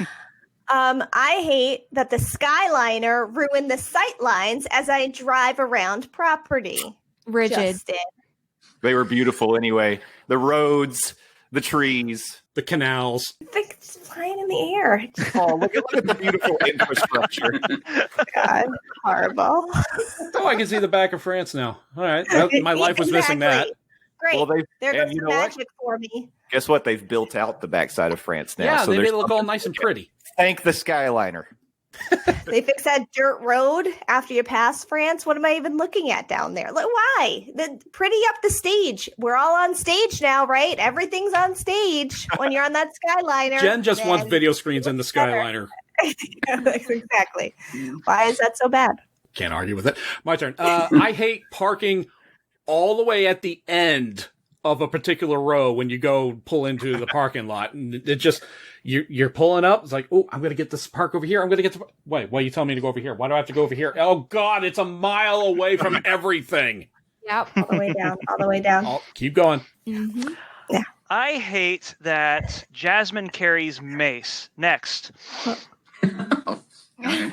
I hate that the Skyliner ruined the sight lines as I drive around property. Rigid. Justin. They were beautiful anyway. The roads, the trees. The canals. I think it's flying in the air. Oh, look at the beautiful infrastructure. God, horrible. Oh, I can see the back of France now. All right. My life was missing that. Great. Well, there and goes you the know what? magic for me. Guess what? They've built out the backside of France now. Yeah, so they made there's it look all nice and pretty. Thank the Skyliner. They fixed that dirt road after you pass France. What am I even looking at down there? Like, why? Pretty up the stage. We're all on stage now, right? Everything's on stage when you're on that Skyliner. Jen just wants video screens in the Skyliner. Exactly. Why is that so bad? Can't argue with it. My turn. I hate parking all the way at the end of a particular row when you go pull into the parking lot. And it just, you're pulling up. It's like, oh, I'm going to get this park over here. I'm going to get to, wait, why are you telling me to go over here? Why do I have to go over here? Oh God, it's a mile away from everything. Yep. All the way down, all the way down. Oh, keep going. Mm-hmm. Yeah. I hate that Jasmine carries mace. Next. Okay.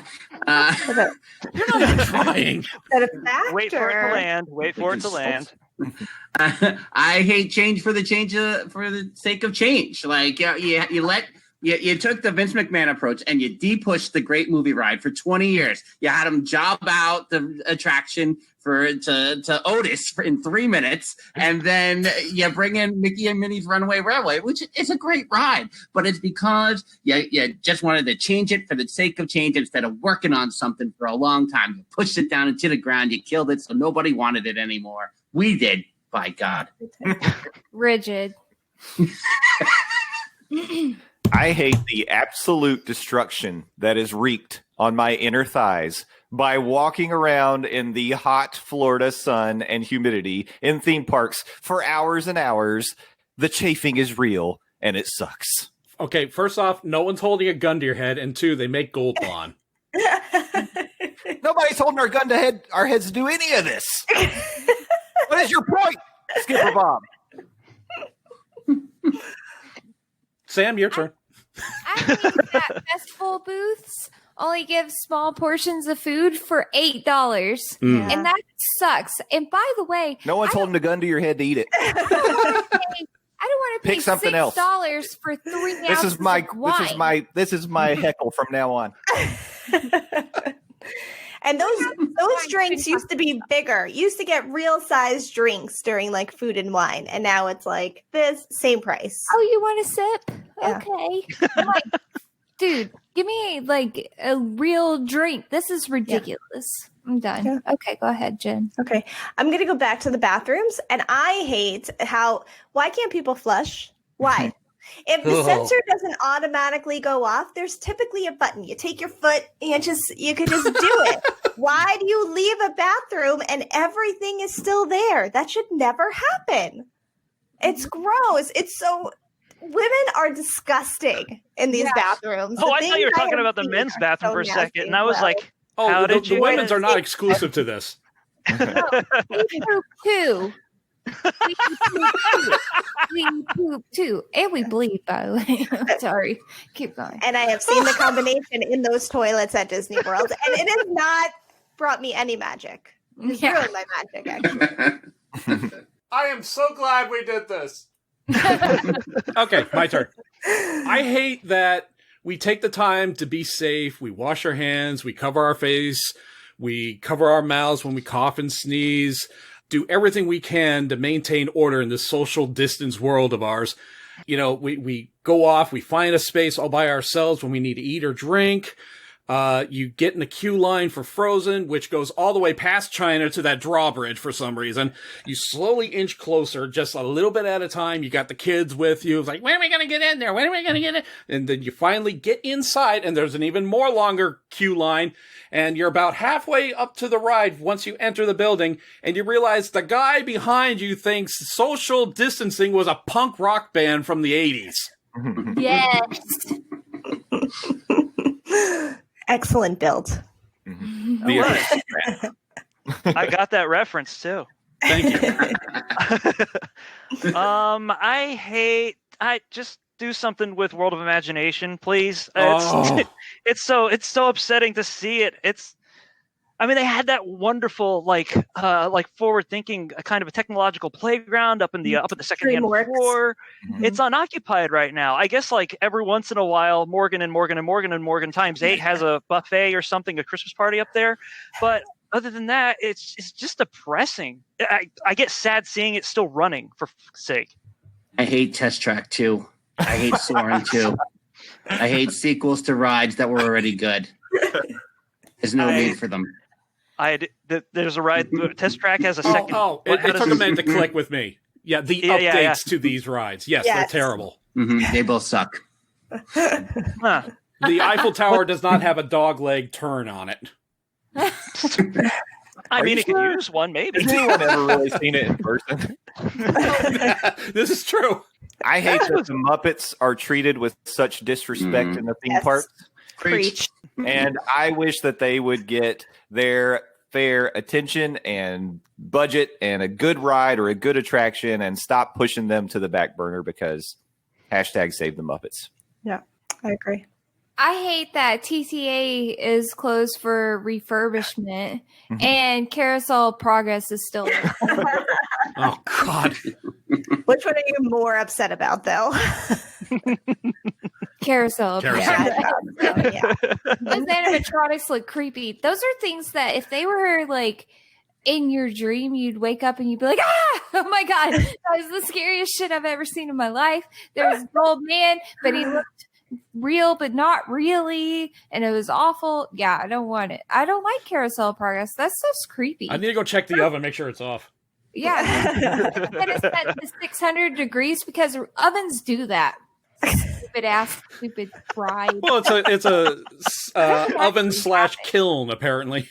You're not even trying. Is that a factor? Wait for it to land. Wait for it to land. I hate change for the sake of change. Like you took the Vince McMahon approach and you de-pushed the great movie ride for 20 years. You had him job out the attraction to Otis in 3 minutes, and then you bring in Mickey and Minnie's Runaway Railway, which is a great ride, but it's because you just wanted to change it for the sake of change instead of working on something for a long time. You pushed it down into the ground, you killed it, so nobody wanted it anymore. We did, by God. Rigid. I hate the absolute destruction that is wreaked on my inner thighs by walking around in the hot Florida sun and humidity in theme parks for hours and hours. The chafing is real, and it sucks. Okay, first off, no one's holding a gun to your head, and two, they make Gold Blonde. Nobody's holding our gun to our heads to do any of this. What is your point, Skipper Bob? Sam, your turn. I hate that festival booths only give small portions of food for $8. Mm. And that sucks. And by the way, No one's holding a gun to your head to eat it. I don't want to pay Pick something $6 else. for 3 This ounces is my of wine. this is my heckle from now on. And those drinks used to be bigger. You used to get real sized drinks during like food and wine, and now it's like this same price. Oh, you want a sip? Yeah. Okay. I'm like, dude, give me like a real drink. This is ridiculous. I'm done. Yeah. Okay, go ahead, Jen. Okay, I'm gonna go back to the bathrooms, and I hate why can't people flush? Why? If the sensor doesn't automatically go off, there's typically a button. You take your foot and you could just do it. Why do you leave a bathroom and everything is still there? That should never happen. It's gross. It's so women are disgusting in these bathrooms. Oh, The I thought things you were talking have about the seen men's are bathroom so for a second, nasty and I was as like, Oh, how the did you women's are not it- exclusive to this. We poop too. We poop too. And we bleed, by the way. Sorry. Keep going. And I have seen the combination in those toilets at Disney World, and it has not brought me any magic. It's Yeah. ruined my magic, actually. I am so glad we did this. Okay, my turn. I hate that we take the time to be safe. We wash our hands. We cover our face. We cover our mouths when we cough and sneeze. Do everything we can to maintain order in this social distance world of ours. You know, we go off. We find a space all by ourselves when we need to eat or drink. You get in the queue line for Frozen, which goes all the way past China to that drawbridge for some reason. You slowly inch closer, just a little bit at a time. You got the kids with you. It's like, when are we going to get in there? When are we going to get in? And then you finally get inside, and there's an even more longer queue line. And you're about halfway up to the ride once you enter the building, and you realize the guy behind you thinks social distancing was a punk rock band from the 80s. Yes. Excellent build. The I got that reference too. Thank you. I just do something with World of Imagination, please. Oh. It's so upsetting to see it. I mean, they had that wonderful like forward thinking kind of a technological playground up at the second-hand DreamWorks. floor. Mm-hmm. It's unoccupied right now. I guess like every once in a while, Morgan times 8 has a buffet or something, a Christmas party up there. But other than that, it's just depressing. I get sad seeing it still running, for fuck's sake. I hate Test Track 2. I hate Soarin' 2. I hate sequels to rides that were already good. There's no need for them. There's a ride. Test Track has a second. It took a minute to click with me. Yeah, the updates to these rides. Yes, they're terrible. They both suck. Huh. The Eiffel Tower does not have a dog leg turn on it. I mean, it could use one, maybe. Has anyone ever really seen it in person? This is true. I hate that the Muppets are treated with such disrespect in the theme parks. Preach. And I wish that they would get their fair attention and budget and a good ride or a good attraction and stop pushing them to the back burner because #save the Muppets. Yeah, I agree. I hate that TTA is closed for refurbishment and Carousel Progress is still there. Oh, God. Which one are you more upset about, though? Carousel. Carousel. Yeah. Those animatronics look creepy. Those are things that if they were like in your dream, you'd wake up and you'd be like, ah, oh my God, that was the scariest shit I've ever seen in my life. There was an old man, but he looked real, but not really. And it was awful. Yeah, I don't want it. I don't like Carousel Progress. That stuff's creepy. I need to go check the oven, make sure it's off. Yeah. And it's set to 600 degrees because ovens do that. Stupid ass, stupid fry. Well, it's a oven / kiln, apparently.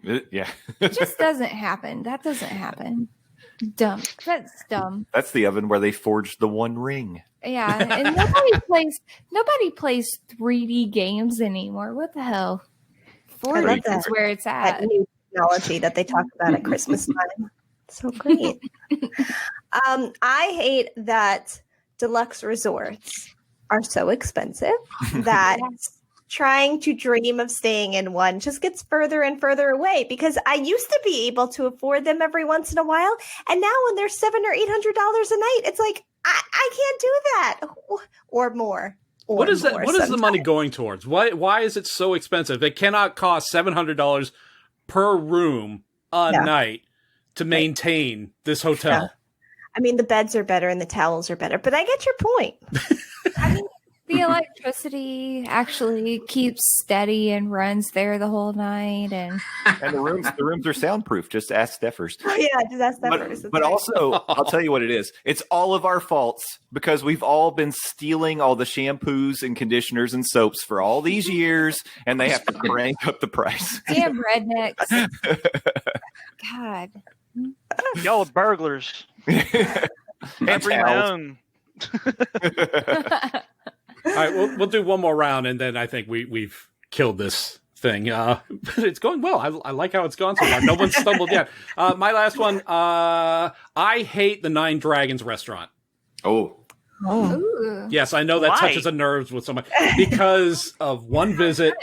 Yeah. It just doesn't happen. That doesn't happen. Dumb. That's dumb. That's the oven where they forged the One Ring. Yeah, and nobody plays 3D games anymore. What the hell? 4D is where it's at. That new technology that they talk about at Christmas time. So great. I hate that deluxe resorts are so expensive that trying to dream of staying in one just gets further and further away, because I used to be able to afford them every once in a while, and now when they're $700 or $800 a night, it's like I can't do that or more. What is that? What is the money going towards? Why is it so expensive? It cannot cost $700 per room a night to maintain this hotel. Yeah. I mean, the beds are better and the towels are better, but I get your point. I mean, the electricity actually keeps steady and runs there the whole night, and the rooms are soundproof. Just ask Steffers. Yeah, just ask Steffers. But also, I'll tell you what it is. It's all of our faults because we've all been stealing all the shampoos and conditioners and soaps for all these years, and they have to crank up the price. Damn rednecks! God, y'all are burglars. Every my own. All right, we'll do one more round, and then I think we've killed this thing. But it's going well. I like how it's gone so far. No one stumbled yet. My last one. I hate the Nine Dragons restaurant. Oh. Yes, I know that Why? touches the nerves with someone because of one visit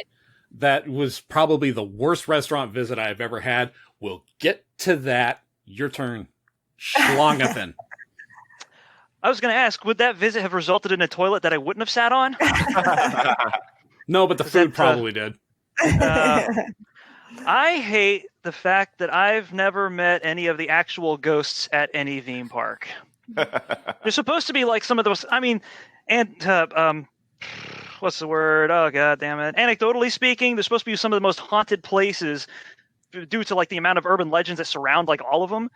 that was probably the worst restaurant visit I've ever had. We'll get to that. Your turn. Schlongathan. I was going to ask, would that visit have resulted in a toilet that I wouldn't have sat on? No, but the food probably did. I hate the fact that I've never met any of the actual ghosts at any theme park. They're supposed to be like some of those. I mean, and what's the word? Oh, God damn it. Anecdotally speaking, they're supposed to be some of the most haunted places due to like the amount of urban legends that surround like all of them.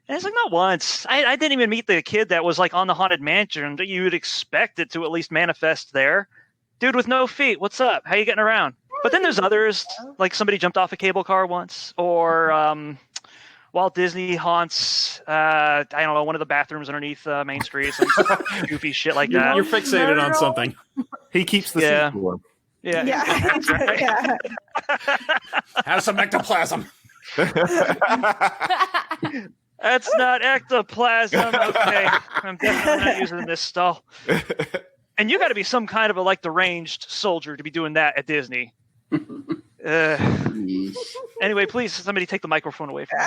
And it's like not once. I didn't even meet the kid that was like on the Haunted Mansion that you would expect it to at least manifest there. Dude with no feet, what's up? How you getting around? But then there's others, like somebody jumped off a cable car once, or Walt Disney haunts, I don't know, one of the bathrooms underneath Main Street, some goofy shit like that. You're fixated on something. He keeps the sink warm. Yeah. That's right. Yeah. Have some ectoplasm. That's not ectoplasm. Okay. I'm definitely not using this stall. And you got to be some kind of a like deranged soldier to be doing that at Disney. Anyway, please, somebody take the microphone away from me.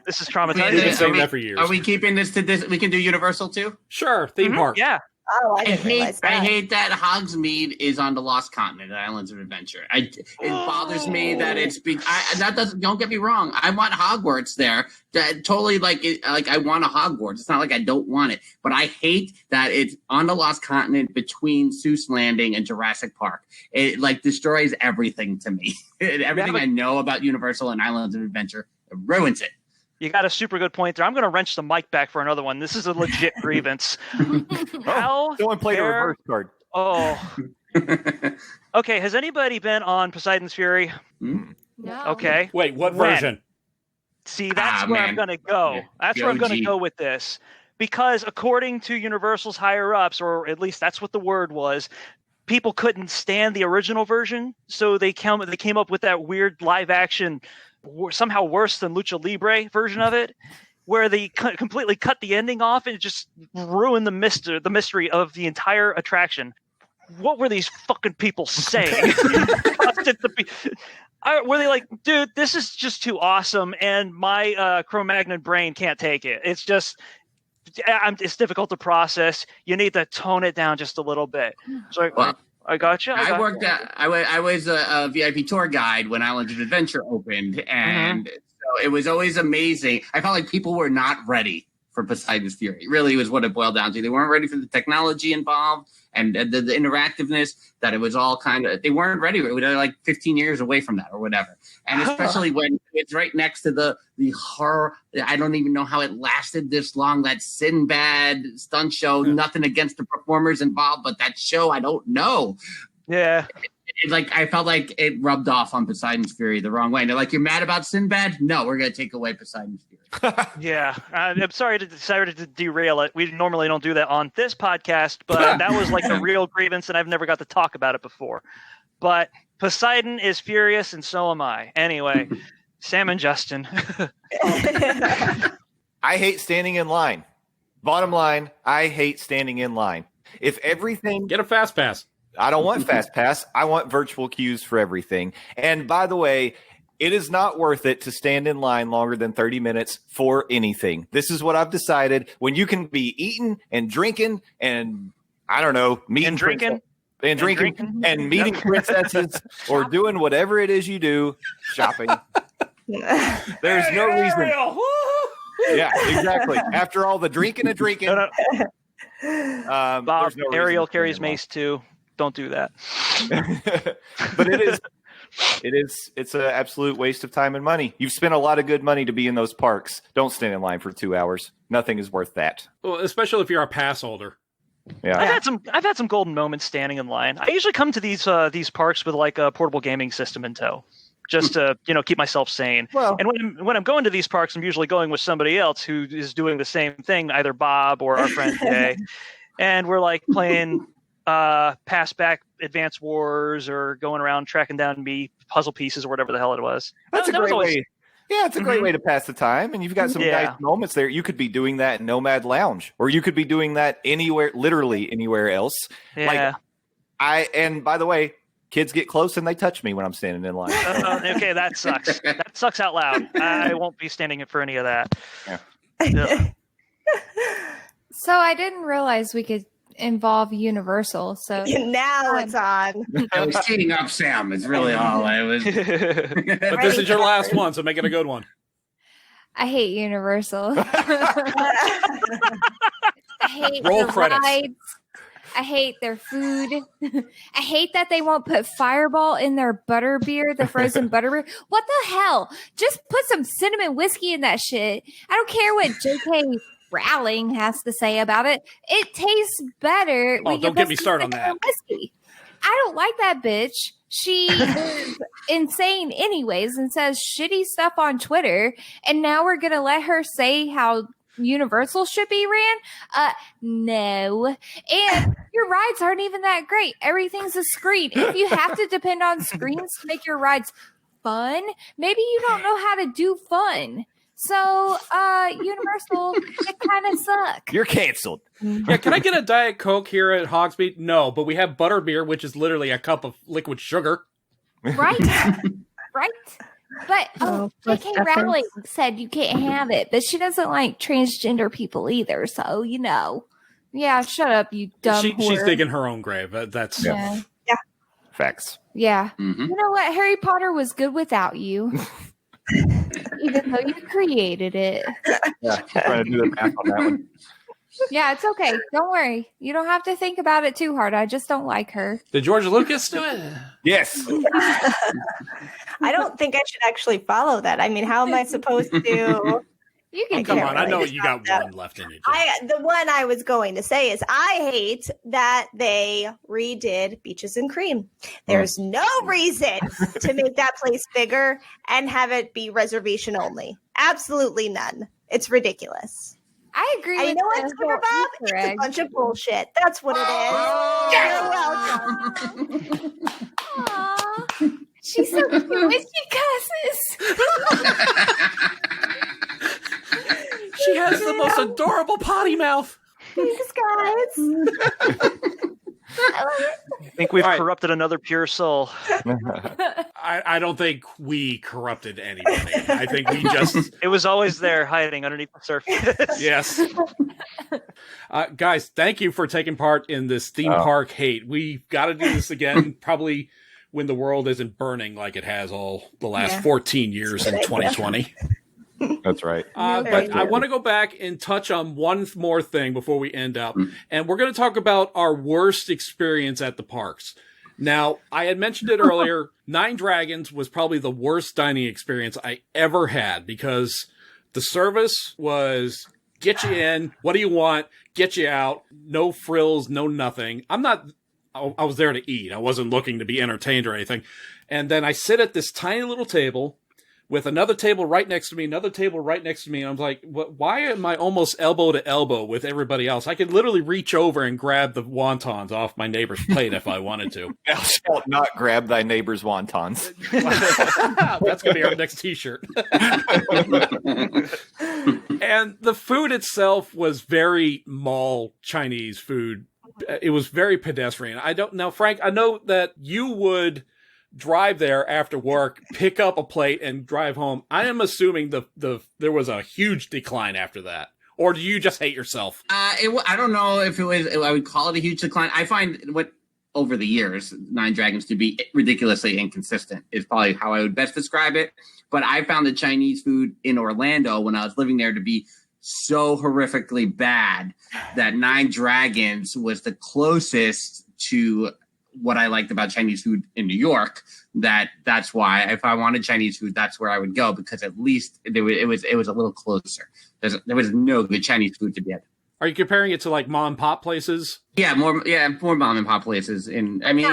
This is traumatizing. We've been saying that for years. Are we keeping this to this? We can do Universal too? Sure, theme park. Yeah. Oh, I I didn't realize that. hate that Hogsmeade is on the Lost Continent, Islands of Adventure. It bothers me that it's don't get me wrong. I want Hogwarts there. Totally like I want a Hogwarts. It's not like I don't want it, but I hate that it's on the Lost Continent between Seuss Landing and Jurassic Park. It like destroys everything to me. Everything I know about Universal and Islands of Adventure, it ruins it. You got a super good point there. I'm going to wrench the mic back for another one. This is a legit grievance. How Someone played a reverse card. Oh. Okay, has anybody been on Poseidon's Fury? No. Okay. Wait, what When? version? See, that's where I'm going to go. Yeah. That's where I'm going to go with this. Because according to Universal's higher-ups, or at least that's what the word was, people couldn't stand the original version, so they came up with that weird live-action, somehow worse than Lucha Libre version of it, where they completely cut the ending off and it just ruined the mystery of the entire attraction. What were these fucking people saying? Were they like, dude, this is just too awesome, and my Cro-Magnon brain can't take it. It's just, it's difficult to process. You need to tone it down just a little bit. So I got you. I was a VIP tour guide when Islands of Adventure opened, and so it was always amazing. I felt like people were not ready for Poseidon's Fury. Really was what it boiled down to. They weren't ready for the technology involved and the interactiveness, that it was all kind of, they weren't ready. We were like 15 years away from that or whatever. And especially when it's right next to the horror, I don't even know how it lasted this long, that Sinbad stunt show, nothing against the performers involved, but that show, I don't know. Yeah. I felt like it rubbed off on Poseidon's Fury the wrong way. And they're like, you're mad about Sinbad? No, we're going to take away Poseidon's Fury. Yeah. I'm sorry to derail it. We normally don't do that on this podcast, but that was like a real grievance, and I've never got to talk about it before. But Poseidon is furious, and so am I. Anyway, Sam and Justin. I hate standing in line. Bottom line, I hate standing in line. If everything... Get a fast pass. I don't want fast pass. I want virtual queues for everything. And by the way, it is not worth it to stand in line longer than 30 minutes for anything. This is what I've decided. When you can be eating and drinking and, I don't know, meeting and meeting princesses or doing whatever it is you do, shopping. There's no reason. Yeah, exactly. After all the drinking and drinking. Bob, no Ariel carries mace too. Don't do that. But it's an absolute waste of time and money. You've spent a lot of good money to be in those parks. Don't stand in line for 2 hours. Nothing is worth that. Well, especially if you're a pass holder. Yeah. I've had some golden moments standing in line. I usually come to these parks with like a portable gaming system in tow, just to keep myself sane. Well, and when I'm going to these parks, I'm usually going with somebody else who is doing the same thing, either Bob or our friend Jay, and we're like playing pass back Advance Wars or going around tracking down puzzle pieces or whatever the hell it was. That's a great way. Yeah, it's a great way to pass the time, and you've got some nice moments there. You could be doing that in Nomad Lounge, or you could be doing that anywhere, literally anywhere else. Yeah. And by the way, kids get close and they touch me when I'm standing in line. Okay, that sucks. That sucks out loud. I won't be standing in for any of that. Yeah. So I didn't realize we could involve Universal. So now it's on. I was teeing up Sam. It's really all I was. But this is your last one, so make it a good one. I hate Universal. I hate Roll the credits. rides. I hate their food. I hate that they won't put Fireball in their butterbeer, the frozen butterbeer. What the hell? Just put some cinnamon whiskey in that shit. I don't care what J.K. Rowling has to say about it. It tastes better. Oh, don't get me started on that. Whiskey. I don't like that bitch. She is insane anyways and says shitty stuff on Twitter. And now we're going to let her say how Universal should be ran? No. And your rides aren't even that great. Everything's a screen. If you have to depend on screens to make your rides fun, maybe you don't know how to do fun. So, Universal, it kind of suck. You're canceled. Yeah, can I get a Diet Coke here at Hogsmeade? No, but we have butterbeer, which is literally a cup of liquid sugar. Right? Right? But, J.K. Rowling said you can't have it, but she doesn't like transgender people either, so, Yeah, shut up, you dumb She's whore. digging her own grave. That's Yeah. Facts. Yeah. Mhm. You know what? Harry Potter was good without you. Even though you created it. Yeah, I'm trying to do the math on that one. Yeah, it's okay. Don't worry. You don't have to think about it too hard. I just don't like her. Did George Lucas do it? Yes. I don't think I should actually follow that. I mean, how am I supposed to? You can Come do on, it. I know you got one left in you. The one I was going to say is I hate that they redid Beaches and Cream. There's no reason to make that place bigger and have it be reservation only. Absolutely none. It's ridiculous. I agree And you with know what, the Super whole Bob? Easter It's a egg. bunch of bullshit. That's what it is. You're welcome. Aw. She's so cute when she cusses. She has the most adorable potty mouth. Thanks, guys. I love it. I think we've All right. corrupted another pure soul. I don't think we corrupted anybody. I think we just It was always there, hiding underneath the surface. yes. Guys, thank you for taking part in this theme park hate. We've got to do this again, probably when the world isn't burning like it has all the last 14 years in 2020. That's right. But I want to go back and touch on one more thing before we end up. And we're going to talk about our worst experience at the parks. Now, I had mentioned it earlier. Nine Dragons was probably the worst dining experience I ever had because the service was get you in, what do you want, get you out, no frills, no nothing. I was there to eat. I wasn't looking to be entertained or anything. And then I sit at this tiny little table with another table right next to me, another table right next to me. And I'm like, why am I almost elbow to elbow with everybody else? I could literally reach over and grab the wontons off my neighbor's plate if I wanted to. Thou shalt not grab thy neighbor's wontons. That's going to be our next t-shirt. And the food itself was very mall Chinese food. It was very pedestrian. I don't know, Frank, I know that you would drive there after work, pick up a plate, and drive home. I am assuming there was a huge decline after that. Or do you just hate yourself? I don't know if it was. I would call it a huge decline. I find what over the years Nine Dragons to be ridiculously inconsistent is probably how I would best describe it. But I found the Chinese food in Orlando when I was living there to be so horrifically bad that Nine Dragons was the closest to what I liked about Chinese food in New York. That's why if I wanted Chinese food, that's where I would go because at least it was a little closer. There was no good Chinese food to get. Are you comparing it to like mom and pop places? Yeah, more mom and pop places. But you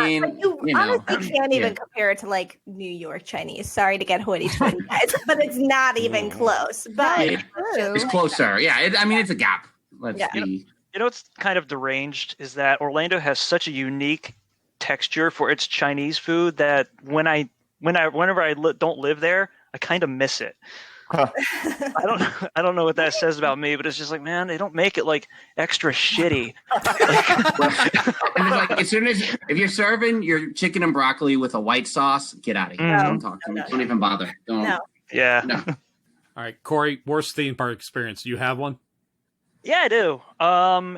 honestly can't even compare it to like New York Chinese. Sorry to get hoity-toity, guys, but it's not even close. But it's closer. Yeah, it's a gap. Let's be. You know what's kind of deranged is that Orlando has such a unique texture for its Chinese food that whenever I don't live there, I kind of miss it. Huh. I don't know what that says about me, but it's just like, man, they don't make it like extra shitty. And it's like as soon as if you're serving your chicken and broccoli with a white sauce, get out of here. Don't talk to me. Don't even bother. Don't. No. Yeah. No. All right, Corey, worst theme park experience. Do you have one? Yeah, I do.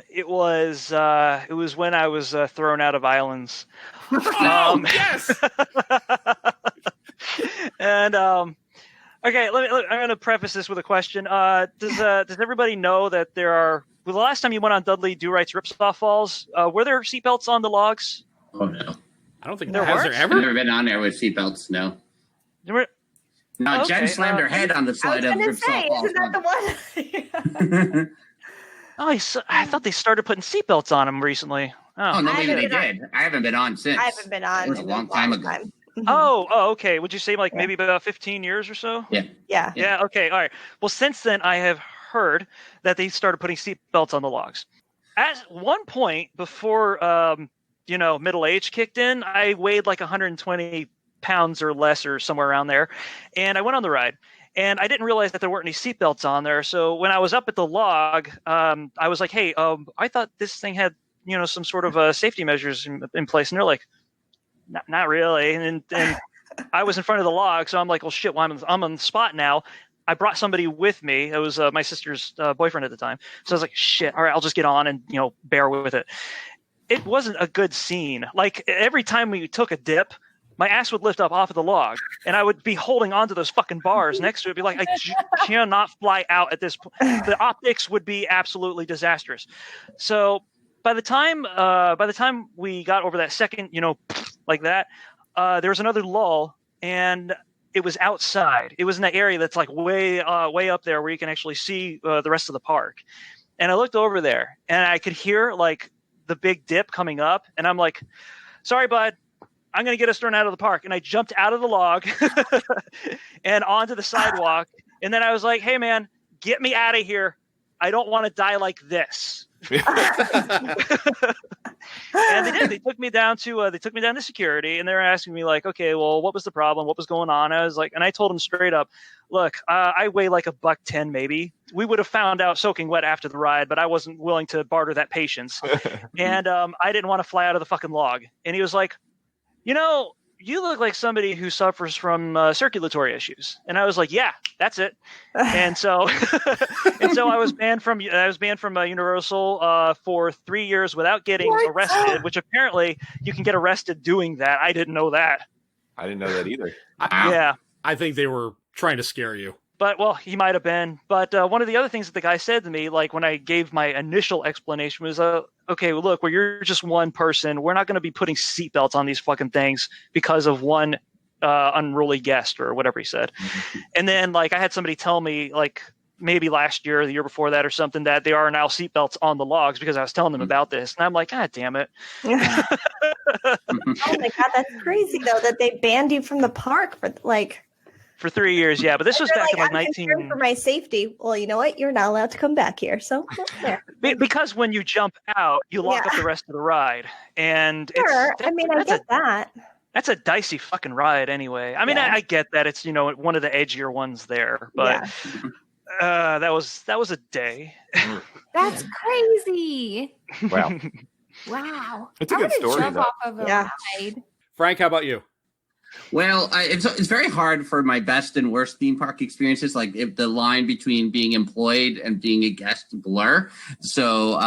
It was when I was thrown out of islands. Yes. And okay, I'm going to preface this with a question. Does everybody know that there are? Well, the last time you went on Dudley Do Right's Ripsaw Falls, were there seatbelts on the logs? Oh no. I don't think There has weren't? there I've ever. never been on there with seatbelts. No. There were. No, Okay, Jen slammed her head on the I was slide of going to say, Ripsaw isn't that the one? Oh, I thought they started putting seatbelts on them recently. Oh, no, I maybe they haven't been did. I haven't been on since. I haven't been on. It was a in long time ago. Mhm. Oh, okay. Would you say like maybe about 15 years or so? Yeah. Yeah. Yeah. Okay. All right. Well, since then, I have heard that they started putting seatbelts on the logs. At one point, before middle age kicked in, I weighed like 120 pounds or less, or somewhere around there, and I went on the ride. And I didn't realize that there weren't any seatbelts on there. So when I was up at the log, I was like, "Hey, I thought this thing had some sort of safety measures in place." And they're like, "Not really." And I was in front of the log, so I'm like, "Well, shit, well, I'm on the spot now." I brought somebody with me. It was my sister's boyfriend at the time. So I was like, shit, all right, I'll just get on and, bear with it. It wasn't a good scene. Like every time we took a dip, my ass would lift up off of the log and I would be holding onto those fucking bars next to it. Be like, I cannot fly out at this point. The optics would be absolutely disastrous. So by the time we got over that second, like that, there was another lull, and it was outside. It was in that area that's like way up there where you can actually see the rest of the park. And I looked over there and I could hear like the big dip coming up, and I'm like, sorry, bud, I'm going to get us thrown out of the park. And I jumped out of the log and onto the sidewalk. And then I was like, hey man, get me out of here. I don't want to die like this. And they did. They took me down to security, and they were asking me like, okay, well, what was the problem? What was going on? I was like, and I told them straight up, look, I weigh like $110 maybe. We would have found out soaking wet after the ride, but I wasn't willing to barter that patience. And I didn't want to fly out of the fucking log. And he was like, you look like somebody who suffers from circulatory issues. And I was like, yeah, that's it. And so, I was banned from Universal for 3 years without getting arrested, which apparently you can get arrested doing that. I didn't know that. I didn't know that either. Yeah. I think they were trying to scare you. But, well, he might have been. But one of the other things that the guy said to me, like when I gave my initial explanation was, okay, well, look, you're just one person. We're not going to be putting seatbelts on these fucking things because of one unruly guest or whatever he said. And then, like, I had somebody tell me, like, maybe last year or the year before that or something, that there are now seatbelts on the logs because I was telling them about this. And I'm like, God damn it. Oh, my God, that's crazy, though, that they banned you from the park for, like... For 3 years, yeah, but this was back in like 19. For my safety, well, you know what? You're not allowed to come back here, so there. Because when you jump out, you lock up the rest of the ride, and sure. I get that. That's a dicey fucking ride, anyway. I mean, I get that it's one of the edgier ones there, but that was a day. That's crazy. Wow. Wow. It's a good story, jump though. off of a ride. Frank, how about you? Well, it's very hard for my best and worst theme park experiences. Like if the line between being employed and being a guest blur. So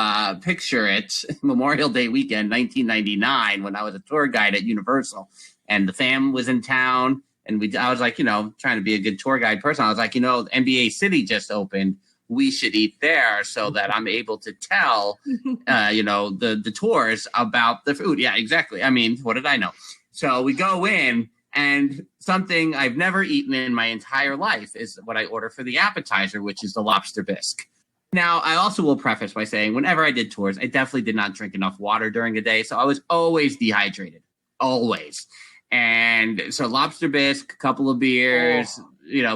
picture it, Memorial Day weekend, 1999, when I was a tour guide at Universal, and the fam was in town, and I was like, trying to be a good tour guide person. I was like, NBA City just opened. We should eat there so that I'm able to tell, the tours about the food. Yeah, exactly. I mean, what did I know? So we go in, and something I've never eaten in my entire life is what I order for the appetizer, which is the lobster bisque. Now, I also will preface by saying whenever I did tours, I definitely did not drink enough water during the day, so I was always dehydrated, always. And so lobster bisque, a couple of beers,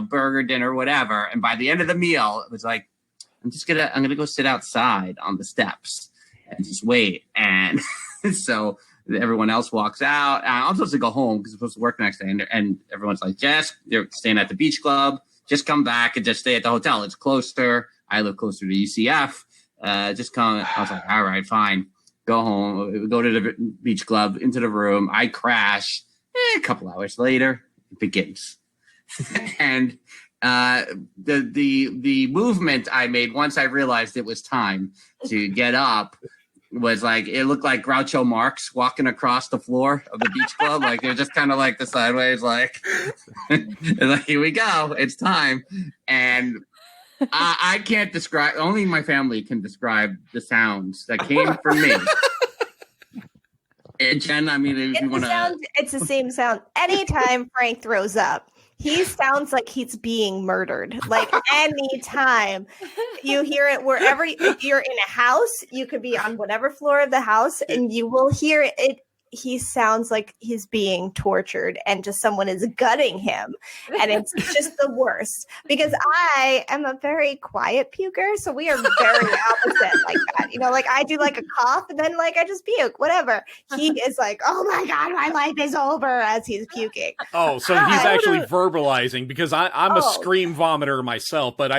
burger, dinner, whatever. And by the end of the meal, it was like, I'm going to go sit outside on the steps and just wait. And so everyone else walks out. I'm supposed to go home because I'm supposed to work next day. And everyone's like, Jess, they're staying at the beach club. Just come back and just stay at the hotel. It's closer. I live closer to UCF. Just come. I was like, all right, fine. Go home. Go to the beach club, into the room. I crash. A couple hours later, it begins. And the movement I made once I realized it was time to get up was like, it looked like Groucho Marx walking across the floor of the beach club. Like they're just kind of like the sideways, like, like, here we go, it's time. And I can't describe, only my family can describe the sounds that came from me. And Jen, I mean, if you want to... It's the same sound. Anytime Frank throws up, he sounds like he's being murdered. Like anytime you hear it, wherever, if you're in a house, you could be on whatever floor of the house and you will hear it. He sounds like he's being tortured and just someone is gutting him. And it's just the worst because I am a very quiet puker. So we are very opposite like that. Like I do like a cough and then like I just puke, whatever. He is like, oh my God, my life is over as he's puking. Oh, so he's actually verbalizing because I'm a scream vomiter myself, but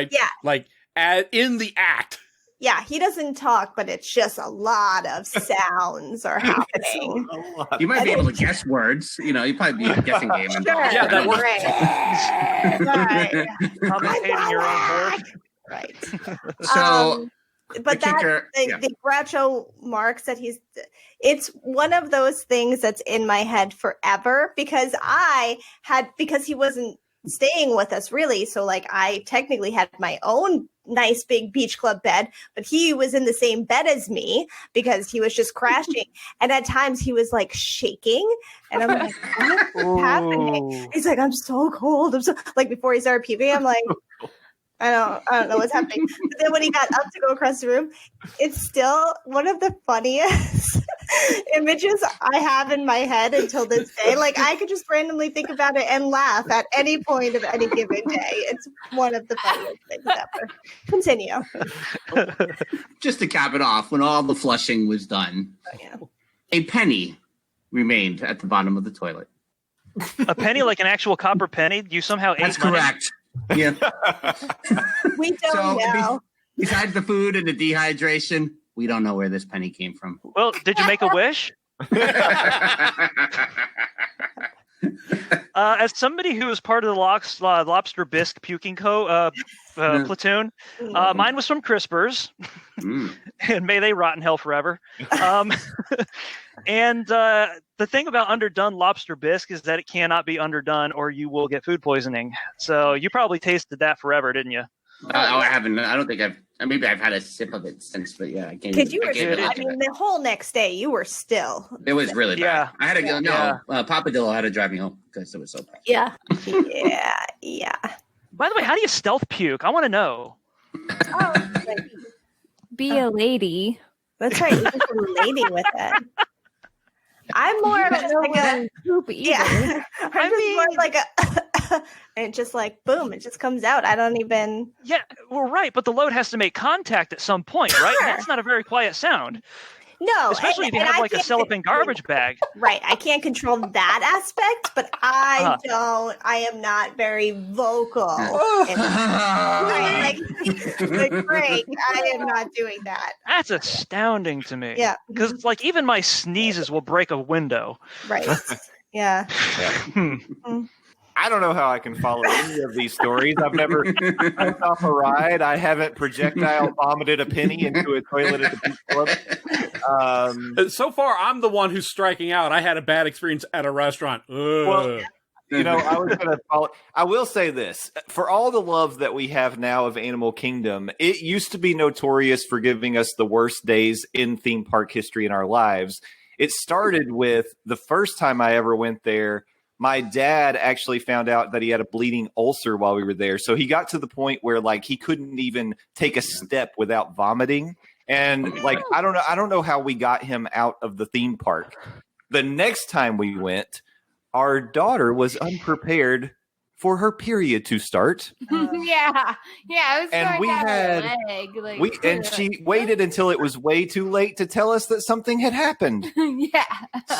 in the act. Yeah, he doesn't talk, but it's just a lot of sounds are happening. You might be able to guess words. You know, you'd probably be a guessing game. Sure. Yeah, that works. Right. Commentating your own birth. Right. So, but the kicker- the Groucho Marx that it's one of those things that's in my head forever because he wasn't staying with us really. So like I technically had my own nice big beach club bed, but he was in the same bed as me because he was just crashing. And at times he was like shaking. And I'm like, what's happening? He's like, I'm so cold. I'm so like before he started puking, I'm like, I don't know what's happening. But then when he got up to go across the room, it's still one of the funniest images I have in my head until this day. Like I could just randomly think about it and laugh at any point of any given day. It's one of the funniest things ever. Continue. just to cap it off, when all the flushing was done, a penny remained at the bottom of the toilet. A penny, like an actual copper penny? You somehow ate That's money? correct. Yeah. We don't know. Besides the food and the dehydration, we don't know where this penny came from. Well, did you make a wish? As somebody who was part of the Lobster Bisque puking platoon, mine was from Crispers, and may they rot in hell forever. And the thing about underdone lobster bisque is that it cannot be underdone or you will get food poisoning. So you probably tasted that forever, didn't you? I haven't. I don't think maybe I've had a sip of it since, but yeah, I can't. Because you were, the whole next day, you were still. It was really bad. Yeah. I had to go. No, Papa Dillo had to drive me home because it was so bad. Yeah. Yeah. By the way, how do you stealth puke? I want to know. Be a lady. That's right. You're just a lady with it. I'm more of just like a poop either. yeah. I'm just more like a and it's just like boom, it just comes out. I don't even. Yeah, well, right, but the load has to make contact at some point, right? Sure. That's not a very quiet sound. No, especially if you have like a cellophane garbage bag. Right, I can't control that aspect, but I am not very vocal. Right, like Greg, I am not doing that. That's astounding to me. Yeah, because like even my sneezes will break a window. Right. Yeah. I don't know how I can follow any of these stories. I've never jumped off a ride. I haven't projectile vomited a penny into a toilet at the beach club. So far, I'm the one who's striking out. I had a bad experience at a restaurant. Well, you know, I was going to follow. I will say this. For all the love that we have now of Animal Kingdom, it used to be notorious for giving us the worst days in theme park history in our lives. It started with the first time I ever went there. My dad actually found out that he had a bleeding ulcer while we were there. So he got to the point where like he couldn't even take a step without vomiting. And like, I don't know how we got him out of the theme park. The next time we went, our daughter was unprepared for her period to start. Yeah. I was and we had and she waited until it was way too late to tell us that something had happened. Yeah.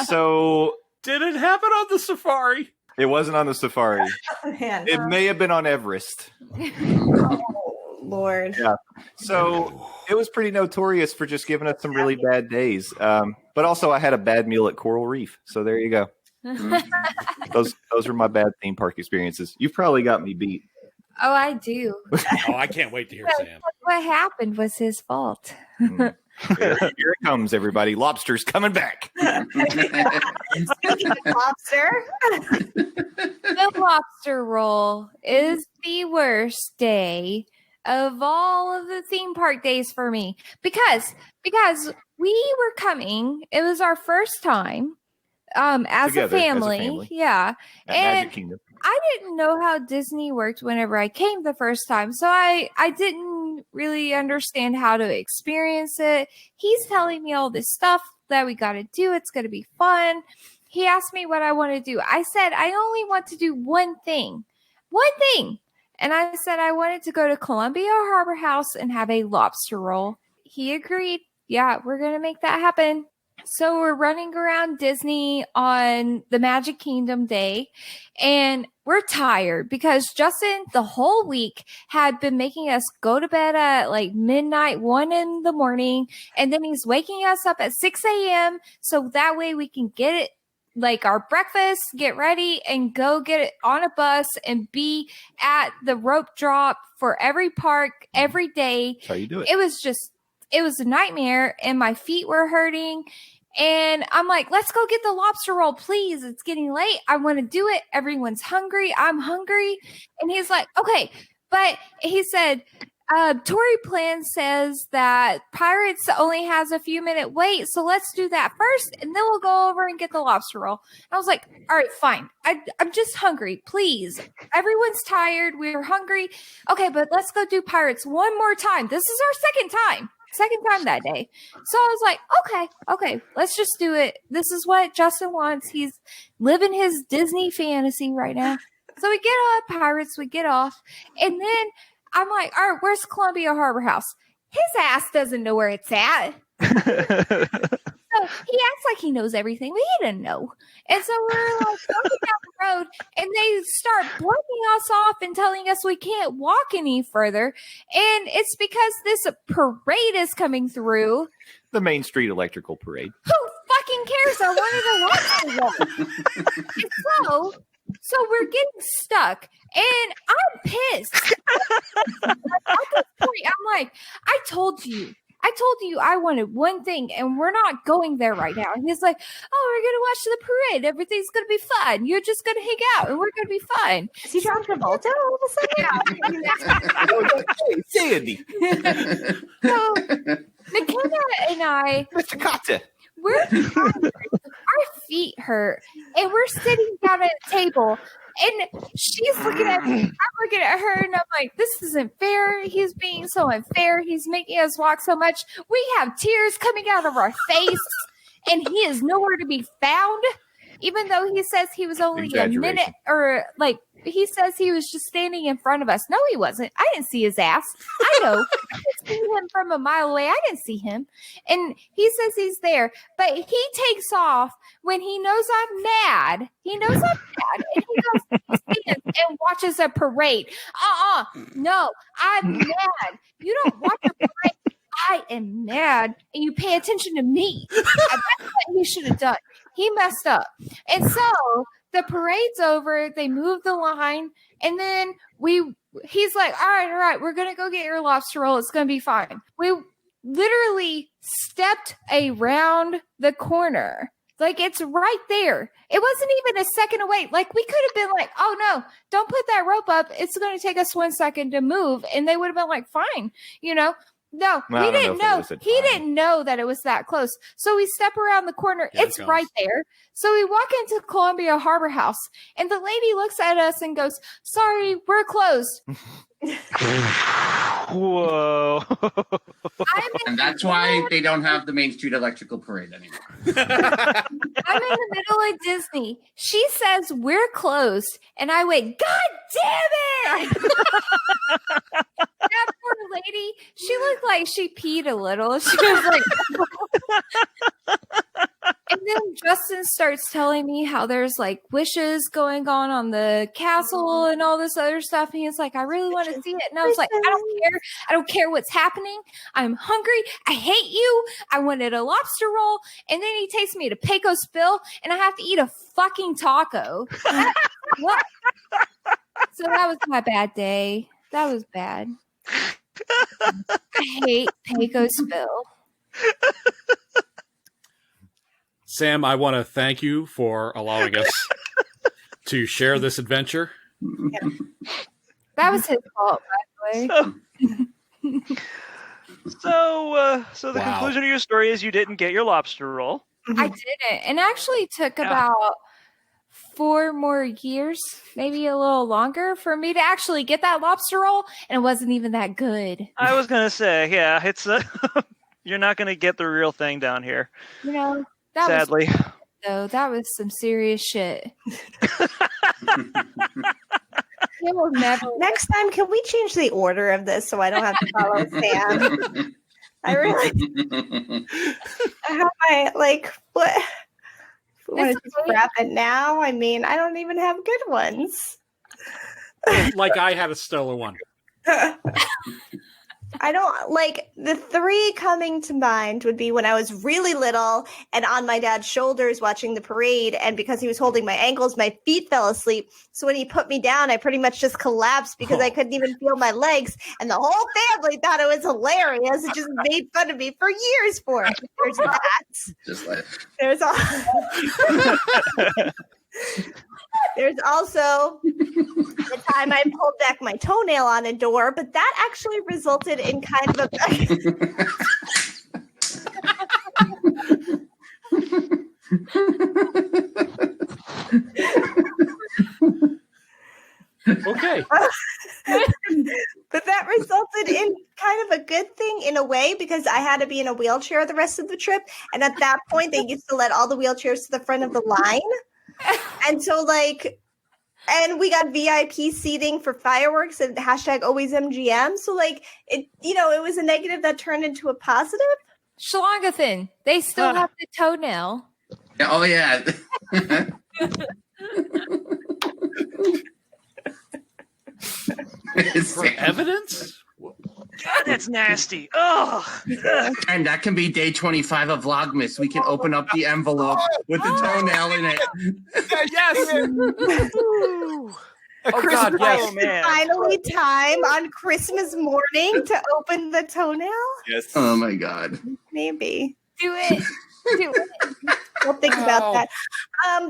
So did it happen on the safari? It wasn't on the safari. Man, it may have been on Everest. Oh, Lord. Yeah. So it was pretty notorious for just giving us some really bad days. But also I had a bad meal at Coral Reef. So there you go. Those are my bad theme park experiences. You've probably got me beat. Oh, I do. Oh, I can't wait to hear Sam. What happened was his fault. Here it comes, everybody. Lobster's coming back. Speaking of lobster. The lobster roll is the worst day of all of the theme park days for me. Because we were coming. It was our first time as a family. Yeah. At Magic Kingdom. I didn't know how Disney worked whenever I came the first time. So I didn't really understand how to experience it. He's telling me all this stuff that we got to do. It's going to be fun. He asked me what I want to do. I said, I only want to do one thing. And I said, I wanted to go to Columbia Harbor House and have a lobster roll. He agreed. Yeah, we're going to make that happen. So we're running around Disney on the Magic Kingdom day, and we're tired because Justin the whole week had been making us go to bed at like midnight, 1 in the morning, and then he's waking us up at 6 a.m. so that way we can get it like our breakfast, get ready, and go get it on a bus and be at the rope drop for every park every day. That's how you do it. It was a nightmare, and my feet were hurting. And I'm like, let's go get the lobster roll, please. It's getting late. I want to do it. Everyone's hungry. I'm hungry. And he's like, okay. But he said, Tory Plan says that Pirates only has a few minute wait. So let's do that first. And then we'll go over and get the lobster roll. And I was like, all right, fine. I'm just hungry. Please. Everyone's tired. We're hungry. Okay, but let's go do Pirates one more time. This is our second time that day. So I was like, okay, let's just do it. This is what Justin wants. He's living his Disney fantasy right now. So we get on Pirates, we get off, and then I'm like, all right, where's Columbia Harbor House? His ass doesn't know where it's at. So he acts like he knows everything, but he didn't know. And so we're like walking down the road, and they start blocking us off and telling us we can't walk any further. And it's because this parade is coming through. The Main Street Electrical Parade. Who fucking cares? I wanted a lobster roll. And so we're getting stuck, and I'm pissed. At this point, I'm like, I told you I wanted one thing, and we're not going there right now. And he's like, oh, we're going to watch the parade. Everything's going to be fun. You're just going to hang out, and we're going to be fun. Is he John Travolta all of a sudden? Hey, Sandy. So McKenna and I, Mr. Kata. our feet hurt, and we're sitting down at a table, and she's looking at me. I'm looking at her, and I'm like, this isn't fair. He's being so unfair. He's making us walk so much. We have tears coming out of our face, and he is nowhere to be found, even though he says he was only a minute, or like, he says he was just standing in front of us. No, he wasn't. I didn't see his ass. I know. I could see him from a mile away. I didn't see him. And he says he's there. But he takes off when he knows I'm mad. He knows I'm mad. And he goes, stands and watches a parade. No, I'm mad. You don't watch a parade. I am mad. And you pay attention to me. That's what he should have done. He messed up. And so the parade's over. They move the line, and then he's like, all right, we're going to go get your lobster roll. It's going to be fine. We literally stepped around the corner. Like, it's right there. It wasn't even a second away. Like, we could have been like, oh no, don't put that rope up. It's going to take us 1 second to move. And they would have been like, fine, No, we didn't know. He didn't know that it was that close. So we step around the corner. Yeah, it's right there. So we walk into Columbia Harbor House, and the lady looks at us and goes, sorry, we're closed. Whoa. And that's why they don't have the Main Street Electrical Parade anymore. I'm in the middle of Disney. She says we're closed, and I went, God damn it! That poor lady, she looked like she peed a little. She was like, and then Justin starts telling me how there's like wishes going on the castle and all this other stuff. And he's like, I really want to see it. And I was like, I don't care. I don't care what's happening. I'm hungry. I hate you. I wanted a lobster roll. And then he takes me to Pecos Bill, and I have to eat a fucking taco. What? So that was my bad day. That was bad. I hate Pecos Bill. Sam, I want to thank you for allowing us to share this adventure. Yeah. That was his fault, by the way. So the conclusion of your story is you didn't get your lobster roll. I didn't. And actually took about 4 more years, maybe a little longer, for me to actually get that lobster roll, and it wasn't even that good. I was going to say, yeah, it's you're not going to get the real thing down here. Sadly. That was some serious shit. Next time, can we change the order of this so I don't have to follow Sam? I really. How am I like what? Want to just wrap it now? I mean, I don't even have good ones. like I had a stellar one. I don't like the three coming to mind would be when I was really little and on my dad's shoulders watching the parade. And because he was holding my ankles, my feet fell asleep. So when he put me down, I pretty much just collapsed because I couldn't even feel my legs. And the whole family thought it was hilarious. It just made fun of me for years for it. There's that. Just like There's all. There's also the time I pulled back my toenail on a door, but that actually resulted in kind of a. Okay. But that resulted in kind of a good thing in a way because I had to be in a wheelchair the rest of the trip. And at that point, they used to let all the wheelchairs to the front of the line. And so, like, and we got VIP seating for fireworks and hashtag always MGM. So, like, it, you know, it was a negative that turned into a positive. Schlagathan, they still have the toenail. oh yeah. For evidence? God, that's nasty. Oh, And that can be day 25 of Vlogmas. We can open up the envelope with the toenail in it. Yes. Oh God, yes. oh man. Finally, time on Christmas morning to open the toenail. Yes. Oh my God. Maybe. Do it. Do it. We'll think about Wow. that.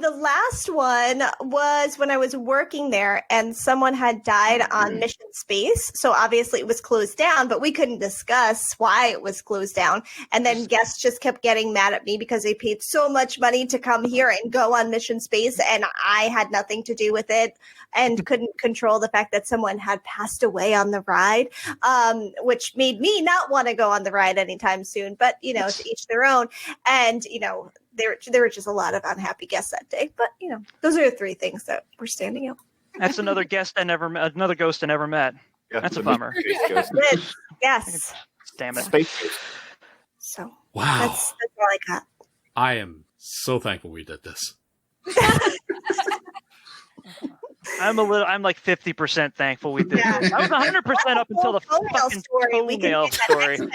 The last one was when I was working there and someone had died on Mission Space. So obviously it was closed down, but we couldn't discuss why it was closed down. And then guests just kept getting mad at me because they paid so much money to come here and go on Mission Space. And I had nothing to do with it and couldn't control the fact that someone had passed away on the ride, which made me not want to go on the ride anytime soon. But, you know, to each their own. And, you know, there were just a lot of unhappy guests that day, but you know, those are the three things that were standing out. That's another guest I never met. Another ghost I never met. Yeah, That's a the bummer. mysterious ghost. Good. Yes. Damn it. Space ghost. So Wow. that's all I got. I am so thankful we did this. I'm like 50% thankful we did Yeah. this. I was 100% up until the Toenail fucking story. We can toenail do that story. next time.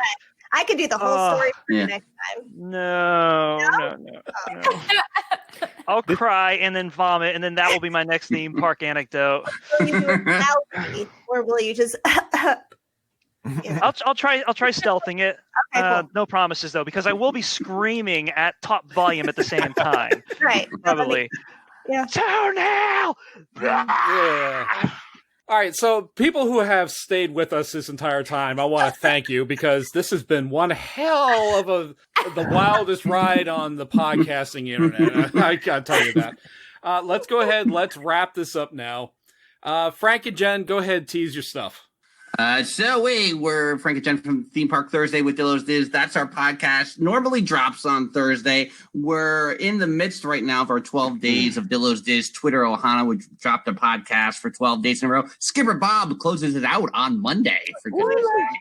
I could do the whole Oh, story for yeah. you next time. No. I'll cry and then vomit, and then that will be my next theme park anecdote. Will you do it loudly, or will you just? Yeah. I'll try stealthing it. Okay, cool. No promises though, because I will be screaming at top volume at the same time. Right. Probably. Yeah. Toenail. Yeah. All right, so people who have stayed with us this entire time, I want to thank you because this has been one hell of the wildest ride on the podcasting internet. I gotta tell you that. Let's go ahead. Let's wrap this up now. Frank and Jen, go ahead, tease your stuff. So we're Frank and Jen from Theme Park Thursday with Dillos Diz. That's our podcast. Normally drops on Thursday. We're in the midst right now of our 12 days of Dillos Diz. Twitter Ohana would drop the podcast for 12 days in a row. Skipper Bob closes it out on Monday, for goodness sake.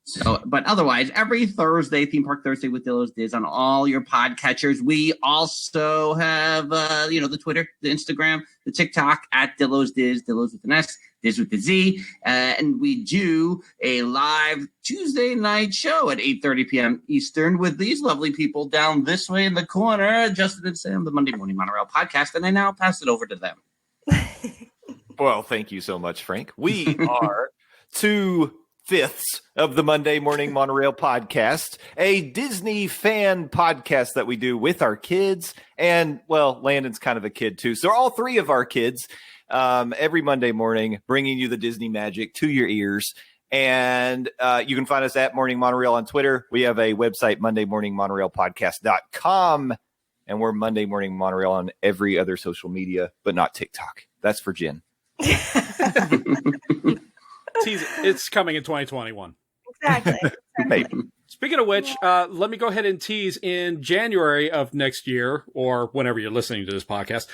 So, but otherwise, every Thursday, Theme Park Thursday with Dillos Diz on all your podcatchers. We also have, the Twitter, the Instagram, the TikTok at Dillos Diz, Dillos with an S, Diz with the Z. And we do a live Tuesday night show at 8:30 p.m. Eastern with these lovely people down this way in the corner, Justin and Sam, the Monday Morning Monorail podcast. And I now pass it over to them. Well, thank you so much, Frank. We are 2/5 of the Monday Morning Monorail podcast, a Disney fan podcast that we do with our kids. And, well, Landon's kind of a kid, too. So all three of our kids, every Monday morning, bringing you the Disney magic to your ears. And you can find us at Morning Monorail on Twitter. We have a website, mondaymorningmonorailpodcast.com. And we're Monday Morning Monorail on every other social media, but not TikTok. That's for Jen. It's coming in 2021. Exactly. Maybe. Speaking of which, let me go ahead and tease in January of next year, or whenever you're listening to this podcast,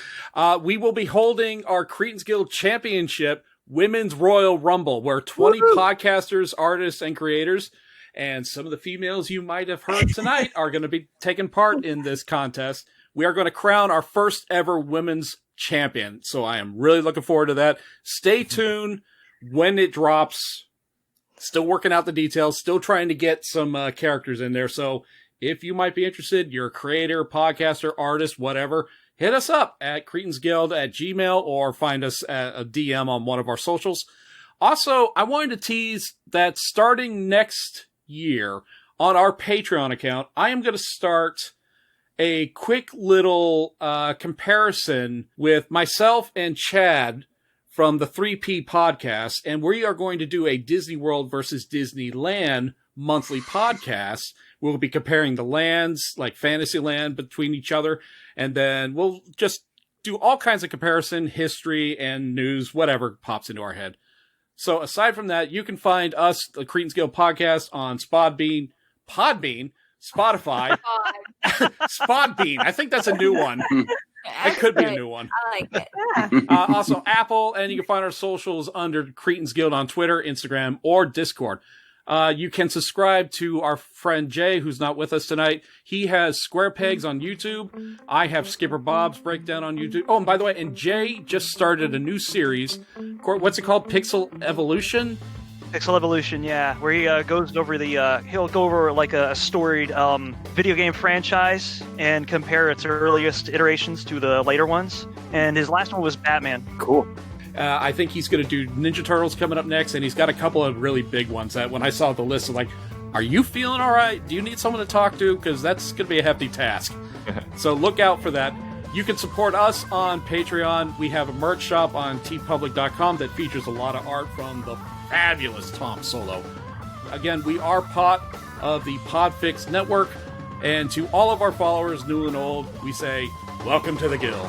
we will be holding our Cretans Guild Championship Women's Royal Rumble, where 20 podcasters, artists, and creators, and some of the females you might have heard tonight are going to be taking part in this contest. we are going to crown our first ever women's champion. So I am really looking forward to that. Stay tuned when it drops. Still working out the details, still trying to get some characters in there. So if you might be interested, you're a creator, podcaster, artist, whatever, hit us up at cretinsguild@gmail.com or find us at a DM on one of our socials. Also, I wanted to tease that starting next year on our Patreon account, I am going to start a quick little comparison with myself and Chad from the 3P podcast, and we are going to do a Disney World versus Disneyland monthly podcast. We'll be comparing the lands, like Fantasyland, between each other, and then we'll just do all kinds of comparison, history, and news, whatever pops into our head. So aside from that, you can find us, the Cretans Guild podcast, on Podbean, Spotify, Podbean. I think that's a new one. It could be a new one. I like it. Also, Apple, and you can find our socials under Cretans Guild on Twitter, Instagram, or Discord. You can subscribe to our friend Jay, who's not with us tonight. He has Square Pegs on YouTube. I have Skipper Bob's Breakdown on YouTube. Oh, and by the way, and Jay just started a new series. What's it called? Pixel Evolution? Pixel Evolution, yeah, where he goes over he'll go over like a storied video game franchise and compare its earliest iterations to the later ones. And his last one was Batman. Cool. I think he's going to do Ninja Turtles coming up next, and he's got a couple of really big ones that when I saw the list, I'm like, are you feeling all right? Do you need someone to talk to? Because that's going to be a hefty task. So look out for that. You can support us on Patreon. We have a merch shop on tpublic.com that features a lot of art from the fabulous Tom Solo. Again, we are part of the PodFix network, and to all of our followers, new and old, we say, welcome to the Guild.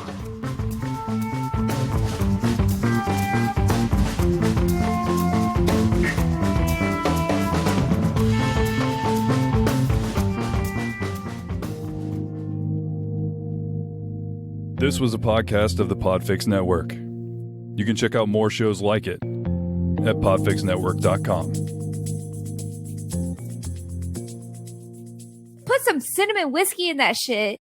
This was a podcast of the PodFix Network. You can check out more shows like it at podfixnetwork.com. Put some cinnamon whiskey in that shit.